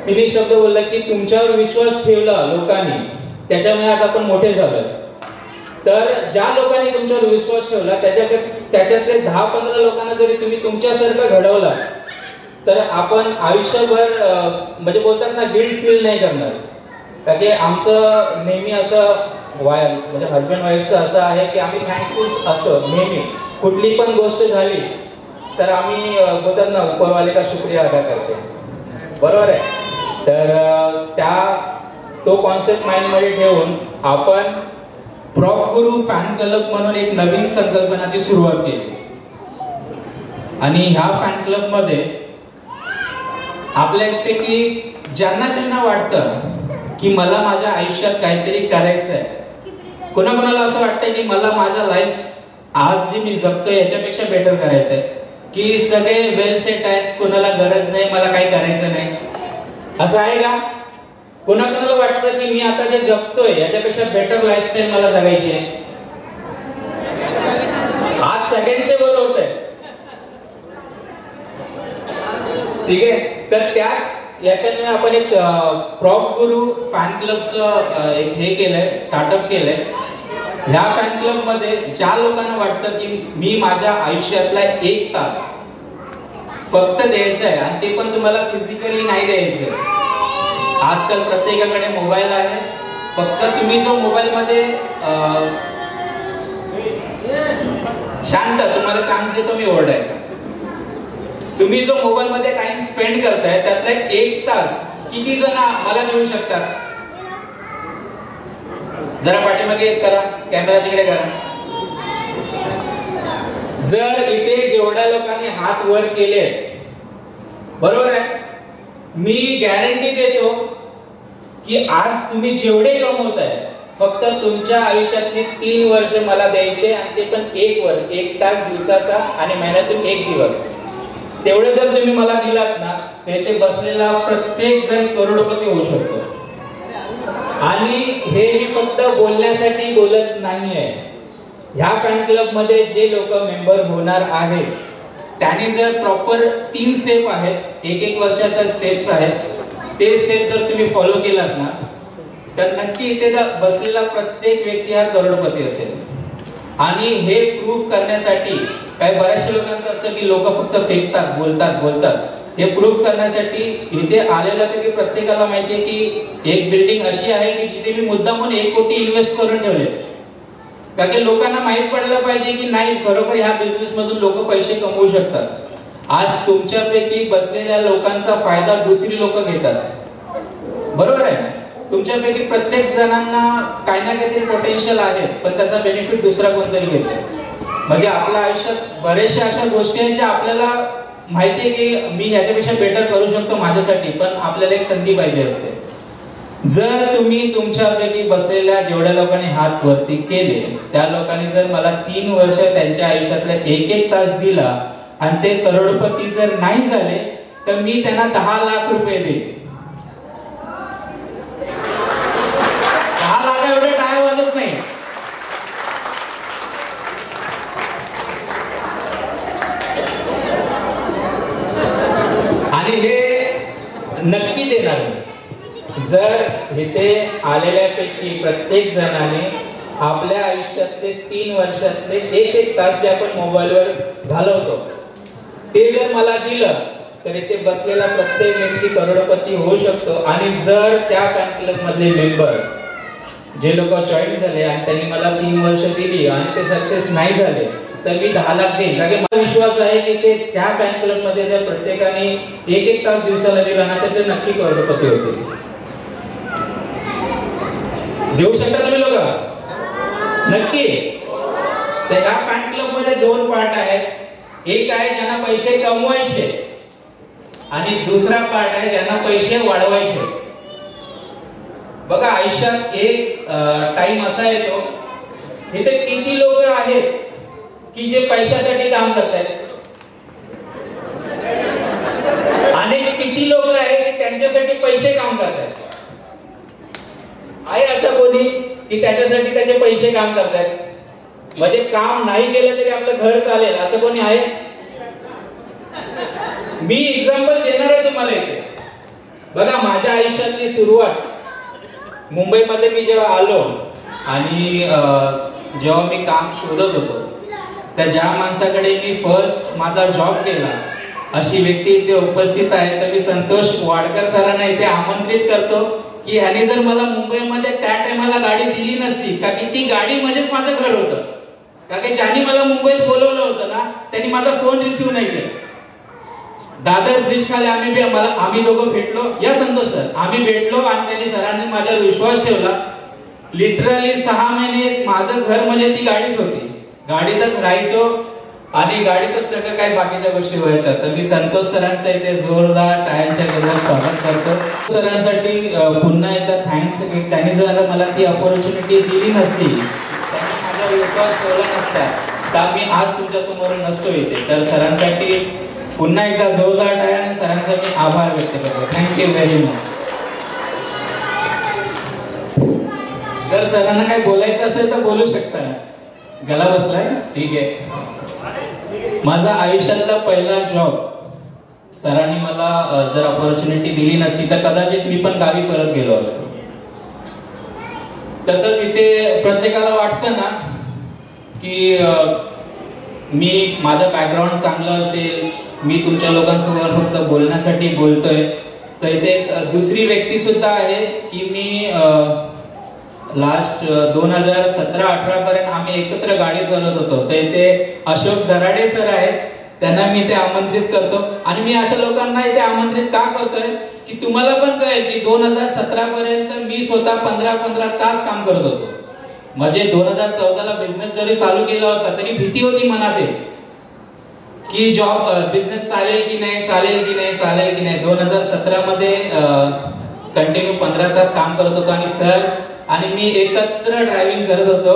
तिने शब्द बोलला की तुमच्यावर विश्वास ठेवला लोकांनी त्याच्यामुळे आज आपण मोठे झालोय. तर ज्या लोकांनी तुमच्यावर विश्वास ठेवला त्याच्यातले 10-15 लोकांना जरी तुम्ही तुमच्यासारखं घडवला तर आपण आयुष्यभर म्हणजे बोलतात ना गिल्ट फील नाही करणार. कारण की आमचं नेहमी असं म्हणजे हजबंड वाईफचं असं आहे की आम्ही थँकफुल असतो नेहमी. कुठली पण गोष्ट झाली तर आम्ही बोलतात ना उपरवाले का शुक्रिया अदा करते, बरोबर आहे. तर तो कॉन्सेप्ट माइंडमध्ये ठेवून आपण प्रॉप गुरु फॅन क्लब म्हणून एक नवीन संकल्पनाची सुरुवात केली. आणि ह्या फॅन क्लब मध्ये आपल्यापैकी ज्यांना ज्यांना वाटतं की मला माझ्या आयुष्यात काहीतरी करायचं आहे, कोणाकोणाला असं वाटतंय की मला माझ्या लाईफ आज जी मी जगतोय याच्यापेक्षा बेटर करायचं आहे, की सगळे वेल सेट आहेत, कोणाला गरज नाही, मला काही करायचं नाही, असं आहे का? कोणाकोणाला वाटतं की मी आता जे जगतोय याच्यापेक्षा बेटर लाईफस्टाईल मला जगायची आहे? आज सगळ्यांचे बरोबर होत आहे, ठीक आहे. तर त्याच याच्यात आपण एक प्रॉप गुरु फॅन क्लबचं एक हे केलंय, स्टार्टअप केलंय. ह्या फॅन क्लब मध्ये ज्या लोकांना वाटतं की मी माझ्या आयुष्यातला 1 तास फक्त द्यायचा आहे, आणि ते पण तुम्हाला फिजिकली नाही द्यायचं. आजकाल प्रत्येकाकडे मोबाईल आहे, फक्त तुम्ही जो मोबाईल मध्ये शांत, तुम्हाला चान्स देतो मी ओरडायचा, तुम्ही जो मोबाईल मध्ये टाइम स्पेंड करताय त्यातला 1 तास किती जण मला देऊ शकतात? जरा पाठीमागे करा, कॅमेरा तिकडे करा. जर इथे जेवढ्या लोकांनी हात वर केले, बरोबर आहे, मी गॅरंटी देतो की आज तुम्ही जेवढे कमवताय फक्त तुमच्या आयुष्यातली 3 वर्ष मला द्यायचे, आणि ते पण 1 तास दिवसाचा आणि महिन्यातून 1 दिवस. तेवढे जर तुम्ही मला दिलात ना, ते बसलेला प्रत्येक जण करोडपती होऊ शकतो. आणि हे मी फक्त बोलण्यासाठी बोलत नाहीये. ह्या फॅन क्लब मध्ये जे लोक मेंबर होणार आहेत त्यांनी जर प्रॉपर 3 स्टेप आहेत, 1 वर्षाच्या स्टेप्स आहेत, ते स्टेप जर तुम्ही फॉलो केलात ना, तर नक्की इथे बसलेला प्रत्येक व्यक्ती हा करोडपती असेल. आणि हे प्रूफ करण्यासाठी काही बऱ्याचशा लोकांचं असतं की लोक फक्त फेकतात, बोलतात. हे प्रूफ करण्यासाठी इथे आलेल्यापैकी प्रत्येकाला माहितीये की एक बिल्डिंग अशी आहे की जिथे मी मुद्दामून 1 कोटी इन्व्हेस्ट करून ठेवले. कारण की लोकांना माहित पडलं पाहिजे की नाही, खरोखर ह्या बिझनेस मधून लोक पैसे कमवू शकतात. आज तुमच्यापैकी बसलेल्या लोकांचा फायदा दुसरी लोक घेतात, बरोबर आहे ना? तुमच्यापैकी प्रत्येक जणांना काही ना काहीतरी पोटेन्शियल आहे, पण त्याचा बेनिफिट दुसरा कोणतरी घेतो. म्हणजे आपल्या आयुष्यात बरेचशा अशा गोष्टी आहेत ज्या आपल्याला माहितीये की मी ह्याच्यापेक्षा बेटर करू शकतो माझ्यासाठी, पण आपल्याला एक संधी पाहिजे असते. जर तुम्ही तुमच्यापैकी बसलेल्या जेवढ्या लोकांनी हात वरती केले त्या लोकांनी जर मला 3 वर्ष त्यांच्या आयुष्यातला 1 तास दिला आणि ते करोडपती जर नाही झाले तर मी त्यांना 10 लाख रुपये देईन. 10 लाख एवढे टाळ्या वाजत नाही. आणि हे नक्की देणार. जर इथे आलेल्यापैकी प्रत्येक जणाने आपल्या आयुष्यातले 3 वर्षातले 1 तास जे आपण मोबाईलवर घालवतो ते जर मला दिलं तर इथे बसलेला प्रत्येक व्यक्ती करोडपती होऊ शकतो. आणि जर त्या फॅन क्लब मधले मेंबर जे लोक जॉईन झाले आणि त्यांनी मला 3 वर्ष दिली आणि ते सक्सेस नाही झाले तर मी 10 लाख देईन. कारण मला विश्वास आहे की ते त्या फॅन क्लब मध्ये जर प्रत्येकाने 1 तास दिवसाला दिला ना तर ते नक्की करोडपती होतील. देऊ शकता तुम्ही लोक नक्की. तर ह्या फॅन क्लब मध्ये 2 पार्ट आहेत. एक आहे ज्यांना पैसे कमवायचे आणि दुसरा पार्ट आहे ज्यांना पैसे वाढवायचे. बघा आयुष्यात एक टाइम असा येतो इथे किती लोक आहेत की जे पैशासाठी काम करतात आणि किती लोक आहेत की त्यांच्यासाठी पैसे काम करतात. आहे असं कोणी की त्याच्यासाठी त्याचे पैसे काम करतात, म्हणजे काम नाही केलं तरी आपलं घर चालेल असं कोणी आहे? मी एक्झाम्पल देणार आहे तुम्हाला इथे. बघा माझ्या आयुष्यातली सुरुवात मुंबईमध्ये मी जेव्हा आलो आणि जेव्हा मी काम शोधत होतो तर ज्या माणसाकडे मी फर्स्ट माझा जॉब केला अशी व्यक्ती इथे उपस्थित आहे. तर मी संतोष वाडकर सरांना इथे आमंत्रित करतो की ह्याने जर मला मुंबईमध्ये त्या टायमाला गाडी दिली नसती, का की ती गाडी म्हणजेच माझं घर होतं, का की ज्यांनी मला मुंबईत बोलवलं होतं ना त्यांनी माझा फोन रिसिव्ह नाही केला. दादर ब्रिज खाली आम्ही दोघं भेटलो, या संतोष सर, आम्ही भेटलो आणि त्यांनी सरांनी माझ्यावर विश्वास ठेवला. लिटरली 6 महिने माझं घर म्हणजे ती गाडीच होती. गाडीतच राहायचो आणि गाडीतच सगळं काही बाकीच्या गोष्टी व्हायच्या. तर मी संतोष सरांचं इथे जोरदार टाळ्यांच्या गजरात स्वागत करतो. सरांसाठी पुन्हा एकदा थँक्स. त्यांनी जर मला ती अपॉर्च्युनिटी दिली नसती, त्यांनी माझा विश्वास ठेवला नसता, तर मी आज तुमच्या समोर नसतो इथे. तर सरांसाठी पुन्हा एकदा जोरदार टाळ्या आणि सरांसाठी आभार व्यक्त करतो. Thank you very much. जर सरांना काही बोलायचं असेल तर बोलू शकता. गला बसलाय? ठीक आहे. माझा आयुष्यातला पहिला जॉब सरांनी मला जर अपॉर्च्युनिटी दिली नसती तर कदाचित मी पण गावी परत गेलो असतो. तसंच इथे प्रत्येकाला वाटतं ना की मी माझं बॅकग्राऊंड चांगलं असेल, मी तुमच्या लोकांसमोर फक्त बोलण्यासाठी बोलतोय. तर इथे दुसरी व्यक्ती सुद्धा आहे की मी लास्ट 2017-18 पर्यंत आम्ही एकत्र गाडी चालवत होतो. तर इथे अशोक दराडे सर आहेत, त्यांना मी इथे आमंत्रित करतो. आणि मी अशा लोकांना इथे आमंत्रित का करतोय की तुम्हाला पण कळेल की 2017 पर्यंत मी स्वतः 15 तास काम करत होतो. म्हणजे 2014ला बिझनेस जरी चालू केला होता तरी भीती होती मनात की जॉब बिझनेस चालेल की नाही, चालेल की नाही, चालेल की नाही. 2017 मध्ये कंटिन्यू 15 तास काम करत होतो आणि सर आणि मी एकत्र ड्रायव्हिंग करत होतो.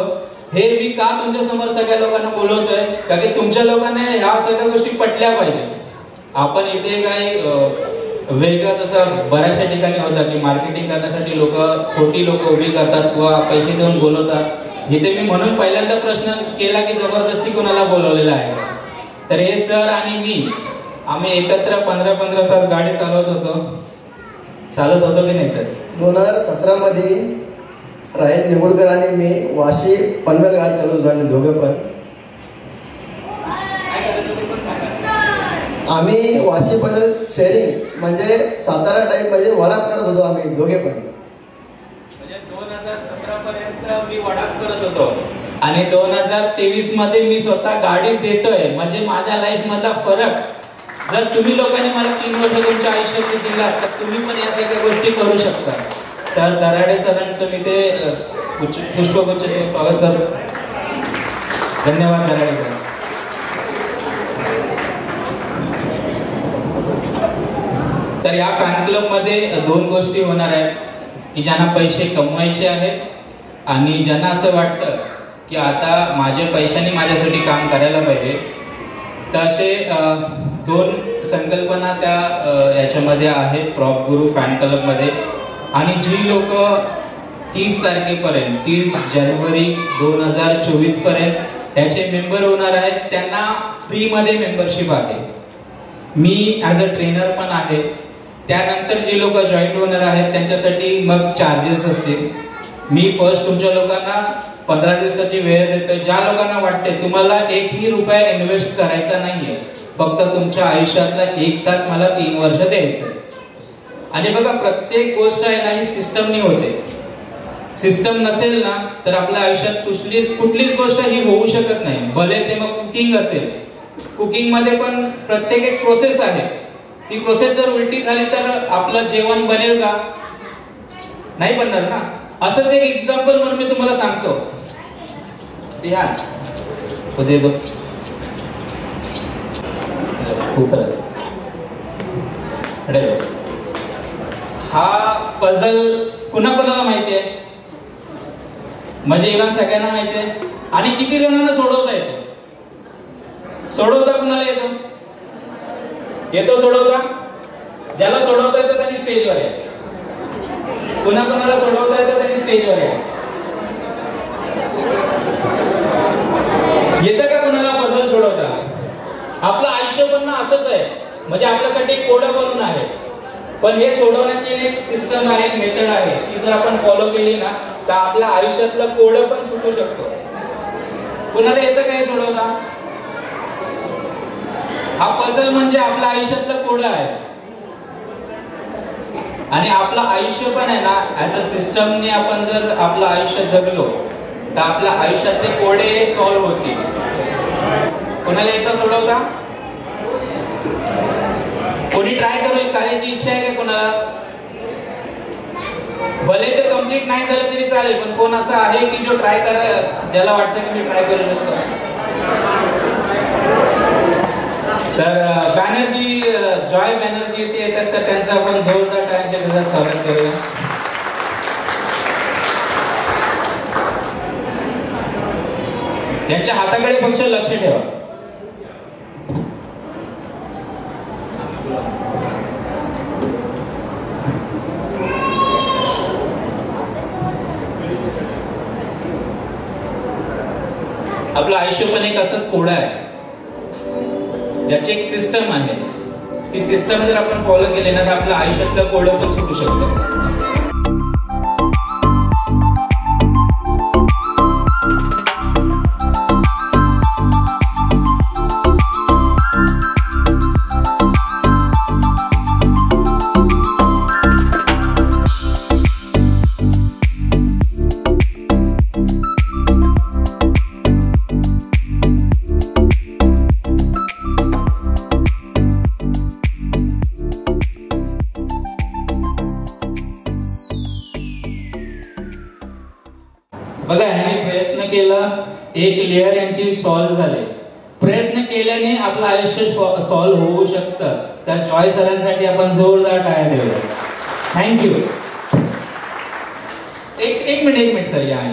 हे मी का तुमच्या समोर सगळ्या लोकांना बोलवतोय, कारण की तुमच्या लोकांना ह्या सगळ्या गोष्टी पटल्या पाहिजे. आपण इथे काही वेगळं जसं बऱ्याचशा ठिकाणी होतं की मार्केटिंग करण्यासाठी खोटी लोक उभी करतात किंवा पैसे देऊन बोलवतात. इथे मी म्हणून पहिल्यांदा प्रश्न केला की जबरदस्ती कोणाला बोलवलेला आहे. तर हे सर आणि मी आम्ही एकत्र 15 तास गाडी चालवत होतो की नाही सर? 2017 मध्ये राहील निवडकर आणि मी वाशी पनवेल गाडी चालवत होतो. आम्ही दोघं पण आम्ही वाशी पनवेल शेअरिंग म्हणजे सातारा टाईप म्हणजे वडाप करत होतो आम्ही दोघे पण. म्हणजे 2017 पर्यंत मी वडाप करत होतो आणि 2023 मध्ये मी स्वतः गाडी देतोय. म्हणजे माझ्या लाईफ मधला फरक जर तुम्ही लोकांनी मला 3 वर्ष तुमच्या आयुष्यात दिलात तर तुम्ही पण या सगळ्या गोष्टी करू शकता. तर दराडे सरांचं मी ते पुष्पगुच्छ देऊन स्वागत करतो. धन्यवाद दराडे सर. तर या फॅन क्लब मध्ये 2 गोष्टी होणार आहेत की ज्यांना पैसे कमवायचे आहेत आणि ज्यांना असं वाटतं की आता माझ्या पैशाने माझ्यासाठी काम करायला पाहिजे. तर असे 2 संकल्पना त्या याच्यामध्ये आहेत प्रॉप गुरु फॅन क्लब मध्ये. आणि जी लोक 30 तारखेपर्यंत 30 जानेवारी 2024 पर्यंत याचे मेंबर होणार आहेत त्यांना फ्री मध्ये मेंबरशिप आहे. मी ॲज अ ट्रेनर पण आहे. त्यानंतर जे लोक जॉईन होणार आहेत त्यांच्यासाठी मग चार्जेस असतील. मी फर्स्ट तुमच्या लोकांना 15 दिवसाची वेळ देतोय. ज्या लोकांना वाटते तुम्हाला 1ही रुपया इन्व्हेस्ट करायचा नाहीये, फक्त तुमच्या आयुष्यातला 1 तास मला 3 वर्ष द्यायचं. आणि बघा प्रत्येक गोष्ट आहे ना ही सिस्टमनी होते. सिस्टम नसेल ना तर आपल्या आयुष्यात कुठलीच गोष्ट ही होऊ शकत नाही. भले ते मग कुकिंग असेल, कुकिंग मध्ये पण प्रत्येक एक प्रोसेस आहे. ती प्रोसेस जर उलटी झाली तर आपलं जेवण बनेल का? नाही बनणार ना. असंच एक एक्झाम्पल म्हणून मी तुम्हाला सांगतो. दे दो हा पझल कुणाला माहिती आहे? म्हणजे इव्हन सगळ्यांना माहिती आहे. आणि किती जणांना सोडवता येतो? सोडवता कुणाला येतो सोडवता? ज्याला सोडवता येतं त्यांनी स्टेजवर आहे. कुणाला सोडवता येतं त्यांनी स्टेजवर आहे. येतं का कुणाला पझल सोडवता? आपलं आयुष्य पण ना असंच आहे. म्हणजे आपल्यासाठी कोडं बनून आहे, पण हे सोडवण्याची एक सिस्टम आहे, मेथड आहे. ती जर आपण फॉलो केली ना तर आपल्या आयुष्यातलं कोडं पण सुटू शकतो. कुणाला येतं काय सोडवता? हा पझल म्हणजे आपल्या आयुष्यातलं कोड आहे आणि आपलं आयुष्य पण आहे ना ऍज अ सिस्टमने आपण जर आपलं आयुष्य जगलो तर आपल्या आयुष्यातले कोडे सॉल्व्ह होतील. कोणाला येतं सोडवता? कोणी ट्राय करायची इच्छा आहे का कोणाला? भले ते कम्प्लीट नाही झालं तरी चालेल, पण कोण असं आहे की जो ट्राय ज्याला वाटतं की मी ट्राय करू शकतो? तर बॅनर्जी, जॉय बॅनर्जी इथे येतात तर त्यांचं आपण जोरदार टाळ्यांच्या गजरात स्वागत करूया. त्यांच्या हाताकडे फक्त लक्ष ठेवा. आपलं आयुष्य पण एक असंच कोड आहे ज्याची एक सिस्टम आहे. ती सिस्टम जर आपण फॉलो केली ना तर आपलं आयुष्यातलं कोड पण सुटू शकतं. बघा, ह्यांनी प्रयत्न केला, एक लेअर यांची सॉल्व्ह झाले. प्रयत्न केल्याने आपलं आयुष्य सॉल्व्ह होऊ शकतं. तर जॉय सरांसाठी आपण जोरदार टाळ्या देऊया. थँक्यू. एक मिनट सर, यहाँ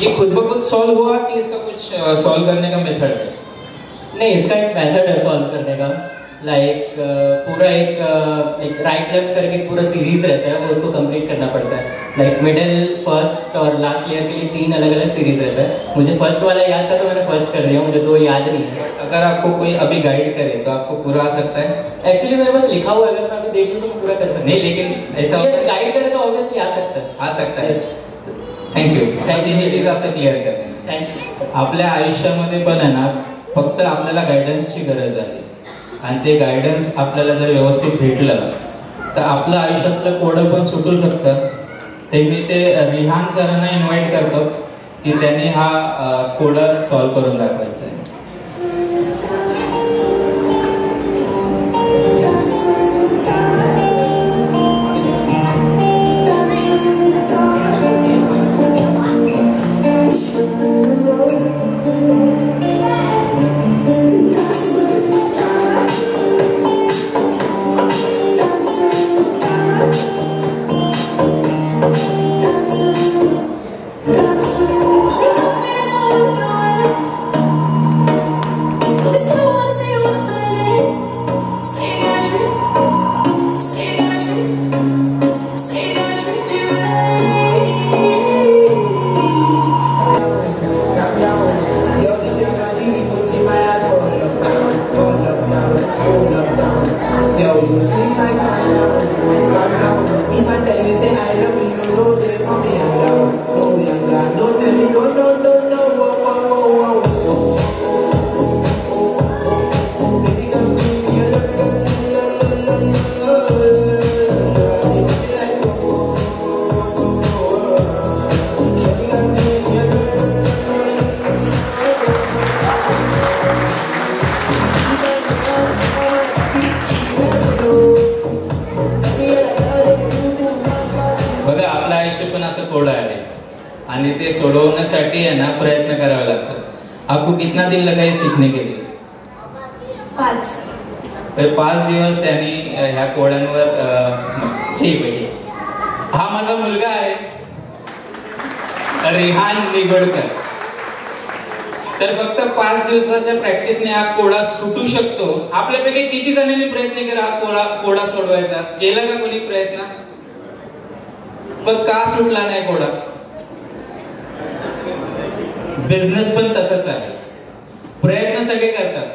ये खुद ब खुद सॉल्व हुआ कि इसका कुछ सॉल्व करने का मेथड है? नहीं, इसका एक मेथड है सॉल्व करने का. लाइक पूरा एक राइट लेफ्ट करके पूरा सीरीज रहता है, वो उसको कंप्लीट करना पड़ता है. लाइक मिडिल, फर्स्ट और लास्ट लेयर के लिए 3 अलग अलग सीरीज रहता है. मुझे फर्स्ट वाला याद था तो मैंने फर्स्ट कर दिया, मुझे 2 याद नहीं है. अगर आपको कोई अभी गाइड करे तो आपको पूरा आ सकता है? एक्चुअली मेरे पास लिखा हुआ है, अगर मैं अभी देख लूँ तो मैं पूरा कर सकता. नहीं, लेकिन ऐसा गाइड करे तो ऑब्वियसली आ सकता है. आ सकता है. थँक्यू. ही चीज आपसे क्लिअर करते. थँक्यू. आपल्या आयुष्यामध्ये पण आहे ना फक्त आपल्याला गायडन्सची गरज आहे आणि ते गायडन्स आपल्याला जर व्यवस्थित भेटलं तर आपलं आयुष्यातलं कोडं पण सुटू शकतं. ते मी ते रिहान सरांना इन्व्हाइट करतो की त्यांनी हा कोडं सॉल्व्ह करून दाखवायचा आहे. आणि ते सोडवण्यासाठी आहे ना प्रयत्न करावे लागतात. आपको कितना दिन लगा है सीखने के लिए? 5. 5 दिवस यांनी ह्या कोड्यांवर ठीक आहे. हा माझा मुलगा आहे रिहान निगोडकर. तर फक्त 5 दिवसाच्या प्रॅक्टिसने हा कोडा सुटू शकतो. आपल्यापैकी किती जणांनी प्रयत्न केला हा कोडा सोडवायचा? केला का कोणी प्रयत्न? पण का सुटला नाही कोडा? बिझनेस पण तसंच आहे. प्रयत्न सगळे करतात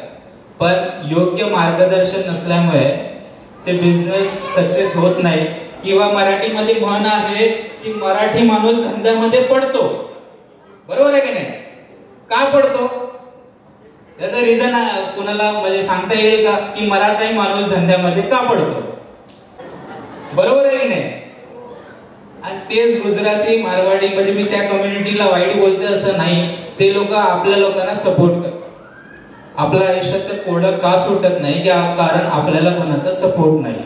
पण योग्य मार्गदर्शन नसल्यामुळे ते बिझनेस सक्सेस होत नाही. किंवा मराठीमध्ये म्हण आहे की मराठी माणूस धंद्यामध्ये पडतो. बरोबर आहे की नाही? का पडतो? त्याचं रिझन कुणाला म्हणजे सांगता येईल का की मराठी माणूस धंद्यामध्ये का पडतो? बरोबर आहे की नाही? आणि तेच गुजराती मारवाडी म्हणजे मी त्या कम्युनिटीला वाईट बोलते असं नाही, ते लोक आपल्या लोकांना सपोर्ट करतात. आपल्या आयुष्याचं कोडं का सुटत नाही की कारण आपल्याला कोणाचा सपोर्ट नाही.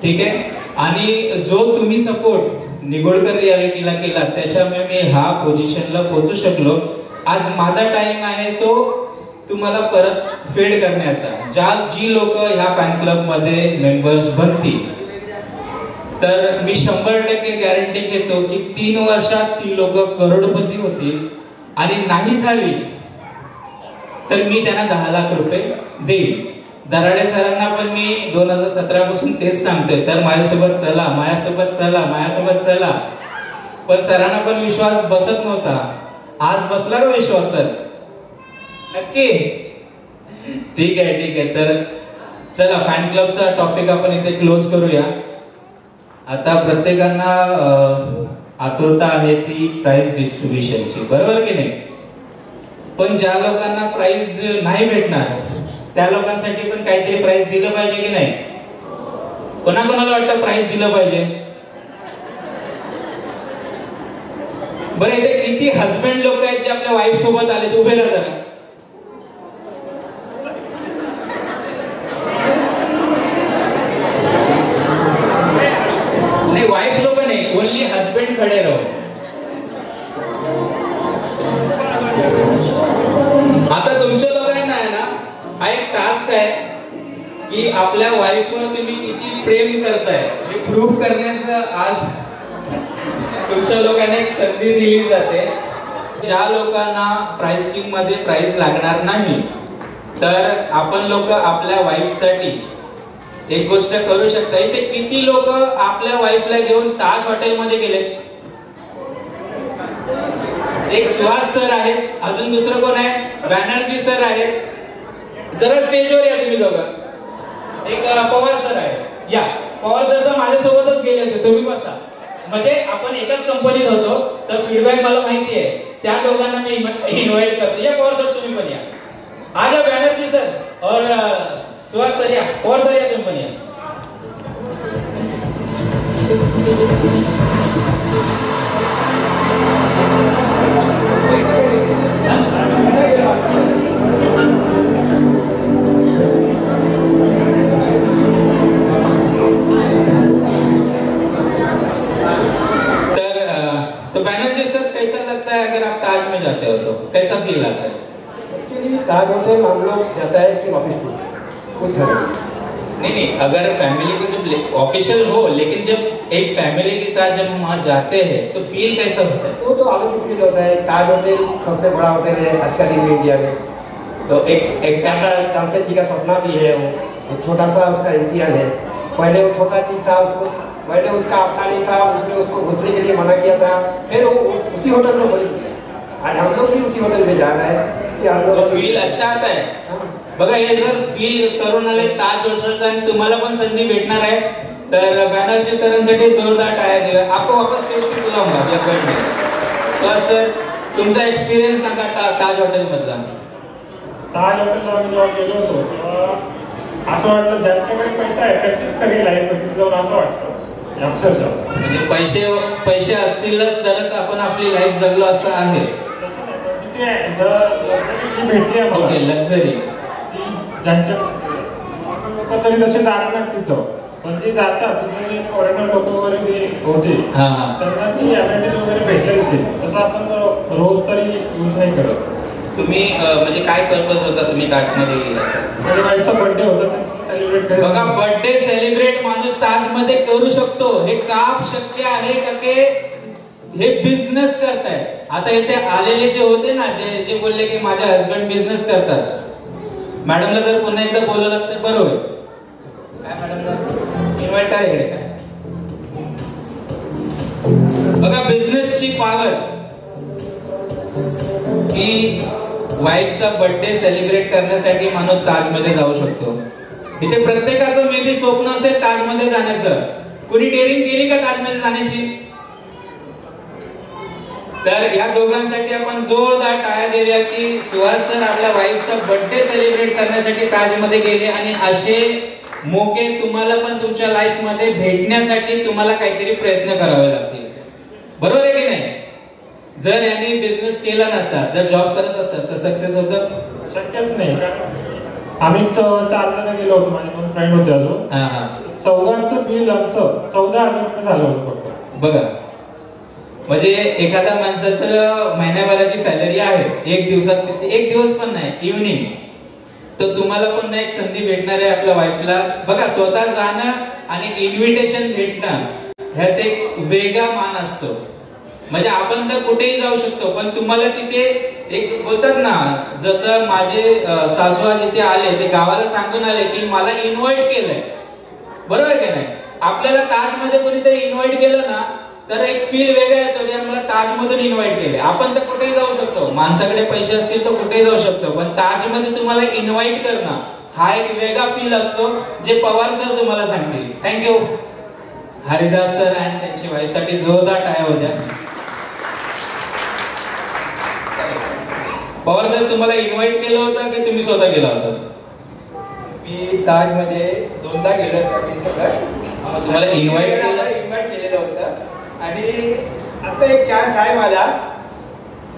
ठीक आहे. आणि जो तुम्ही सपोर्ट निगोडकर रियालिटीला केला त्याच्यामुळे मी ह्या पोझिशनला पोहोचू शकलो. आज माझा टाइम आहे तो तुम्हाला परत फेड करण्याचा. जी लोक ह्या फॅन क्लब मध्ये मेंबर्स बनतील तर मी 100% गॅरंटी घेतो की 3 वर्षात ती लोक करोडपती होतील. आणि नाही झाली तर मी त्यांना 10 लाख रुपये देईल. दराडे सरांना पण मी 2017 पासून तेच सांगतोय, सर माझ्यासोबत चला, माझ्यासोबत चला, माझ्यासोबत चला. पण सरांना पण विश्वास बसत नव्हता. आज बसला का विश्वास सर? नक्की? ठीक आहे, ठीक आहे. तर चला फॅन क्लबचा टॉपिक आपण इथे क्लोज करूया. आता प्रत्येकांना आतुरता आहे ती प्राइस डिस्ट्रीब्युशनची, बरोबर की नाही? पण ज्या लोकांना प्राइस नाही भेटणार त्या लोकांसाठी पण काहीतरी प्राइस दिलं पाहिजे की नाही? कोणाकोणाला वाटतं प्राइस दिलं पाहिजे? बरं, इथे किती हजबंड लोक आहेत जे आपल्या वाईफ सोबत आले ते उभे राहा जरा. नाही, वाईफ लोक नाही, ओनली हजबंड खडे राहू. आता तुमच्या लोकांना आहे ना हा एक टास्क आहे की आपल्या वाईफवर तुम्ही किती प्रेम करताय हे प्रूव्ह करण्याचं आज तुमच्या लोकांना एक संधी दिली जाते. ज्या लोकांना प्राइस किंग मध्ये प्राइस लागणार नाही तर आपण लोक आपल्या वाईफ साठी एक गोष्ट करू शकता. इथे किती लोक आपल्या वाईफला घेऊन ताज हॉटेल मध्ये गेले? एक सुहास सर आहेत, अजून दुसरं कोण आहे? बॅनर्जी सर आहेत. जरा स्टेजवर या तुम्ही दोघं. एक पवार सर आहे, या. पवार सर तर माझ्यासोबतच गेले होते, तुम्ही बसा. म्हणजे आपण एकाच कंपनीत होतो तर फीडबॅक मला माहिती आहे. त्या दोघांना मी इन्व्हाइट करतो. या पवार सर तुम्ही पण या. आज बॅनर्जी सर और सुहास सर या. पवार सर या, तुम्ही पण या. तो बैनर्जी सर, कैसा लगता है अगर आप ताज में जाते हो तो कैसा फील आता है? एक्चुअली ताज होटल हम लोग जाता है कि वापस कुछ नहीं, अगर फैमिली को जब ऑफिशियल हो लेकिन जब एक फैमिली के साथ जब हम वहाँ जाते हैं तो फील कैसा होता है? वो तो अलग फील होता है. ताज होटल सबसे बड़ा होटल है आज का दिन में इंडिया में. तो एक कांसेट जी का सपना भी है. वो छोटा सा उसका इम्तिहान है. पहले वो छोटा चीज था, उसको पहले उसका अपना नहीं था, उसने उसको घुसने के लिए मना किया था. फिर वो उसी होटल में बदल गया. आज हम लोग भी उसी होटल में जा रहे हैं की हम लोग फील अच्छा आता है. बघा, हे जर फील करून आले ताज हॉटेलचा आणि तुम्हाला पण संधी भेटणार आहे तर बॅनर्जी सरांसाठी जोरदार टाळ्या देऊया. आपको वापस स्टेज पे बुलाऊंगा जब में. तर सर तुमचा एक्सपिरियन्स सांगा ताज हॉटेल मधला. ताज हॉटेलला आम्ही जेव्हा गेलो होतो तेव्हा असं वाटलं ज्यांच्याकडे पैसा आहे त्यांचीच खरी लाईफ तिथे जाऊन असं वाटतं अक्षरशः. म्हणजे पैसे असतील तरच आपण आपली लाईफ जगलो असं आहे. तसं नाही, पण तिथे जी भेटली आहे मला लक्झरी ज्यांच्या लोक तरी तसे जात नाहीत तिथं, पण जे जातात तिथे जे फॉरेनर लोक वगैरे जे होते त्यांना जी ॲडव्हान्टेज वगैरे भेटले तिथे, तसं आपण रोज तरी यूज नाही करत. तुम्ही म्हणजे काय पर्पज होता तुम्ही ताजमध्ये गेला? माझ्या वाईफचा बर्थडे होता तर सेलिब्रेट करायला. बघा, बर्थडे सेलिब्रेट माणूस ताजमध्ये करू शकतो. हे काम शक्य आहे का? के हे बिझनेस करतायत. आता इथे आलेले जे होते ना जे बोलले की माझे हसबंड बिझनेस करतात, मॅडमला जर पुन्हा एकदा बोलवलं तर बरं होईल. काय मॅडमला इन्व्हाइट करा इकडे. काय बघा, बिझनेसची पॉवर की वाईफचा बर्थडे सेलिब्रेट करण्यासाठी माणूस ताजमध्ये जाऊ शकतो. इथे प्रत्येकाचं मे बी स्वप्न असेल ताजमध्ये जाण्याचं. कुणी डेअरिंग केली का ताजमध्ये जाण्याची? तर या दोघांसाठी आपण जोरदार टाळ्या देऊया की सुहास सर आपल्या वाईफचा बर्थडे सेलिब्रेट करण्यासाठी ताजमध्ये गेले आणि असे मोके तुम्हाला पण तुमच्या लाईफ मध्ये भेटण्यासाठी तुम्हाला काहीतरी प्रयत्न करावे लागतील. बरोबर आहे की नाही? जर यांनी बिझनेस केला नसता, जर जॉब करत असतात तर सक्सेस होतं? शक्यच नाही. कारण आम्ही 4 जण गेलो होतो, माझे 2 फ्रेंड होते अजून. चौघांचं बिल आमचं 14,000 रुपये झालं होतं फक्त. बघा, म्हणजे एखाद्या माणसाचं महिन्याभराची सॅलरी आहे, एक दिवस पण नाही, इव्हनिंग, तर तुम्हाला पण एक संधी भेटणार आहे आपल्या वाईफला. बघा, स्वतः जाणं आणि इन्व्हिटेशन भेटणं ह्यात एक वेगळा मान असतो. म्हणजे आपण तर कुठेही जाऊ शकतो, पण तुम्हाला तिथे एक बोलतात ना, जसं माझे सासू जिथे आले ते गावाला सांगून आले की मला इन्व्हाइट केलंय. बरोबर की नाही? आपल्याला ताजमध्ये कोणीतरी इन्व्हाइट केलं ना तर एक फील वेगळा येतो की मला ताजमधून इन्व्हाइट केले. आपण तर कुठेही जाऊ शकतो, माणसाकडे पैसे असतील तर कुठेही जाऊ शकतो, पण ताजमध्ये तुम्हाला इन्व्हाइट करणं हा एक वेगळा फील असतो, जे पवार सर तुम्हाला सांगतील. थँक्यू हरिदास सर आणि त्यांची वाईफसाठी जोरदार टाळ्या होत्या. पवार सर, तुम्हाला इन्व्हाइट केलं होतं की तुम्ही स्वतः गेला होता? मी ताजमध्ये 2दा गेलो होतो. तुम्हाला इन्व्हाइट केलेलं होतं आणि आता एक चान्स आहे मला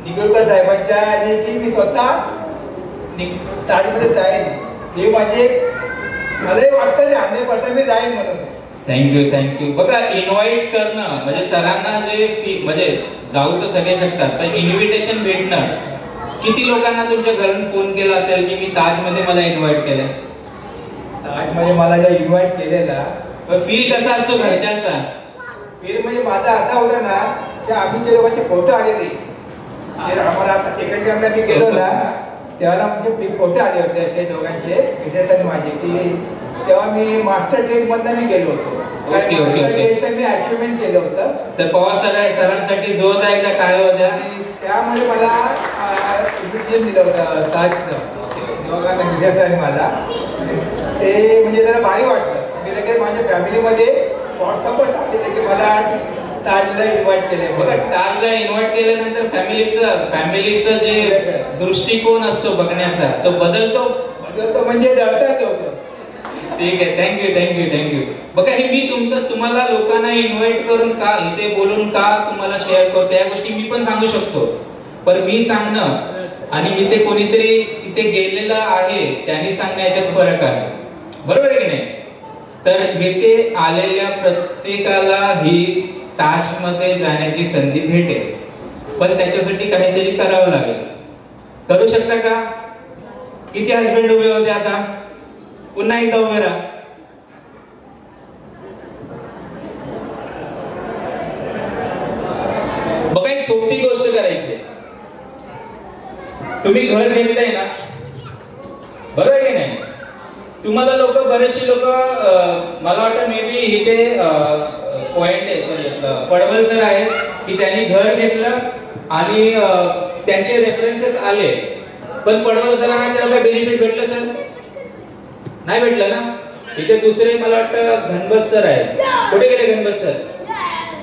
निगुडकर साहेबांच्या आणि की मी स्वतः ताजमध्ये जाईन. हे माझे मलाही वाटतं 100% मी जाईन म्हणून. थँक्यू. बघा, इन्व्हाइट करणं म्हणजे सरांना जे म्हणजे जाऊ तर सगळे शकतात, पण इन्व्हिटेशन भेटणं. किती लोकांना तुमच्या घरून फोन केला असेल की मी ताजमध्ये मला इन्व्हाइट केलंय? ताजमध्ये मला जो इन्व्हाइट केलेला फील कसा असतो घरच्यांचा? फील म्हणजे माझा असा होता ना की आम्ही लोकांचे फोटो आलेले. आम्हाला आता सेकंड टाइमला मी गेलो ना तेव्हा म्हणजे फोटो आले होते असे दोघांचे, मिसेस आणि माझे, की तेव्हा मी मास्टर ट्रेन मधनं मी गेलो होतो. ओके. मी अचिव्हमेंट केलं होतं. तर पवार सरांसाठी जोरदार एकदा टाळ्या होत्या. त्यामुळे मला इन्व्हिटेशन दिलं होतं ताजचं, दोघांना मिसेस आणि मला. ते म्हणजे जरा भारी वाटलं. मी लगेच माझ्या फॅमिलीमध्ये व्हॉट्सअपवर सांगितलं की मला ताजला इन्व्हाइट केलंय. बघा, ताजला इन्व्हाइट केल्यानंतर फॅमिलीचं जे दृष्टिकोन असतो बघण्याचा तो बदलतो म्हणजे जळतात होतं. ठीक आहे. थँक्यू. बघा, हे मी तुम्हाला लोकांना इन्व्हाइट करून का इथे बोलून का तुम्हाला शेअर करतो या गोष्टी मी पण सांगू शकतो, पण मी सांगणं आणि इथे कोणीतरी तिथे गेलेलं आहे त्यांनी सांगण्याच्यात फरक आहे. बरोबर आहे की नाही? तर इथे आलेल्या प्रत्येकाला ही ताजमध्ये जाण्याची संधी भेटेल, पण त्याच्यासाठी काहीतरी करावं लागेल. करू शकता का? किती हसबंड उभे होते? आता पुन्हा एकदा उभे राहा. बघा, एक सोपी गोष्ट करायची. तुम्ही घर घेतलंय ना, बरोबर की नाही? तुम्हाला बरेचसे लोक मला वाटतं मे बी इथे पडवल सर आहेत की त्यांनी घर घेतलं आणि त्यांचे रेफरन्सेस आले, पण पडवल सरांना त्याला बेनिफिट भेटलं सर? नाही भेटलं ना. इथे दुसरे मला वाटतं घनबस सर आहेत. कुठे गेले घनबस सर?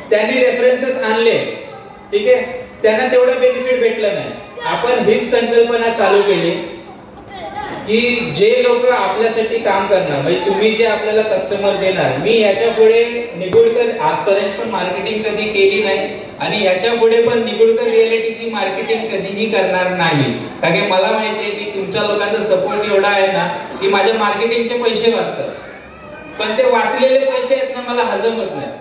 त्यांनी रेफरन्सेस आणले, ठीक आहे, त्यांना तेवढं बेनिफिट भेटलं नाही. आपण हीच संकल्पना चालू केली की जे लोक आपल्यासाठी काम करणार, म्हणजे तुम्ही जे आपल्याला कस्टमर देणार, मी याच्या पुढे निगुडकर आजपर्यंत पण मार्केटिंग कधी केली नाही आणि याच्या पुढे पण निगुडकर रिअलिटीची मार्केटिंग कधीही करणार नाही. कारण की मला माहिती आहे की तुमच्या लोकांचा सपोर्ट एवढा आहे ना की माझ्या मार्केटिंगचे पैसे वाचतात, पण ते वाचलेले पैसे आहेत ना मला हजम होत नाही.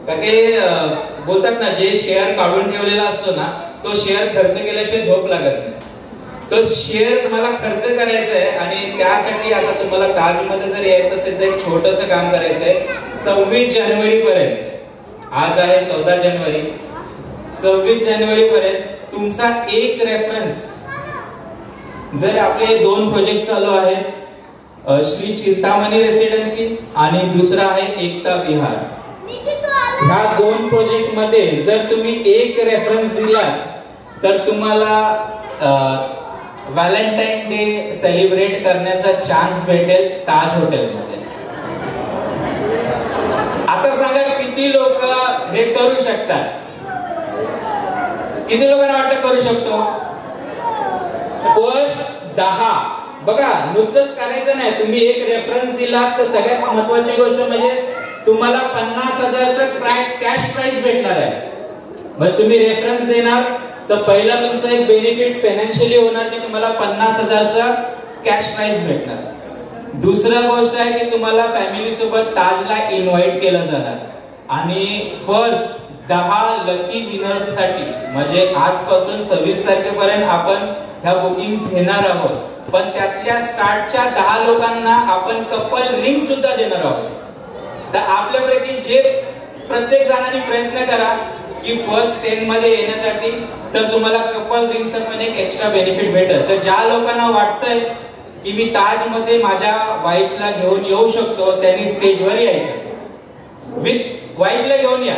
कारण की बोलतात ना, जे शेअर काढून ठेवलेला असतो ना तो शेअर खर्च केल्याशिवाय झोप लागत नाही. तो शेअर मला खर्च करायचा आहे आणि त्यासाठी आता तुम्हाला ताजमध्ये जर यायचं असेल तर एक छोटंसं काम करायचं आहे. 26 जानेवारी पर्यंत, आज आहे 14 जानेवारी, 26 जानेवारी पर्यंत तुमचा एक रेफरन्स, जर आपले 2 प्रोजेक्ट चालू आहेत, श्री चिंतामणी रेसिडेन्सी आणि दुसरा आहे एकता विहार, ह्या 2 प्रोजेक्ट मध्ये जर तुम्ही एक रेफरन्स दिला तर तुम्हाला व्हॅलेंटाईन डे सेलिब्रेट करण्याचा चान्स भेटेल ताज हॉटेलमध्ये. आता सांगा किती लोक हे करू शकतात? किती लोकांना वाटतं करू शकतो? फर्स्ट 10. बघा, नुसतंच करायचं नाही, तुम्ही एक रेफरन्स दिला तर सगळ्यात महत्वाची गोष्ट म्हणजे तुम्हाला 50,000चं कॅश प्राइज भेटणार आहे. म्हणजे तुम्ही रेफरन्स देणार तर पहिला तुमचा एक बेनिफिट फायनान्शियली होणार की तुम्हाला 50,000चा कॅश प्राइज भेटणार. दुसरा गोष्ट आहे की तुम्हाला फॅमिली सोबत ताजला इन्व्हाइट केलं जाणार. आणि फर्स्ट 10 लकी विनर्स साठी म्हणजे आजपासून 26 तारखेपर्यंत आपण ह्या बुकिंग घेणार आहोत. पण त्यातल्या स्टार्टच्या 10 लोकांना आपण कपल रिंग सुद्धा देणार आहोत. तर आपल्यापैकी जे प्रत्येक जणांनी प्रयत्न करा की फर्स्ट 10 मध्ये येण्यासाठी, तर तुम्हाला कपल रिंगचं पण एक एक्स्ट्रा बेनिफिट भेटेल. तर ज्या लोकांना वाटतंय की मी ताज मध्ये माझ्या वाईफला घेऊन येऊ शकतो, त्यांनी स्टेजवर यायचं. विथ वाईफला घेऊन या.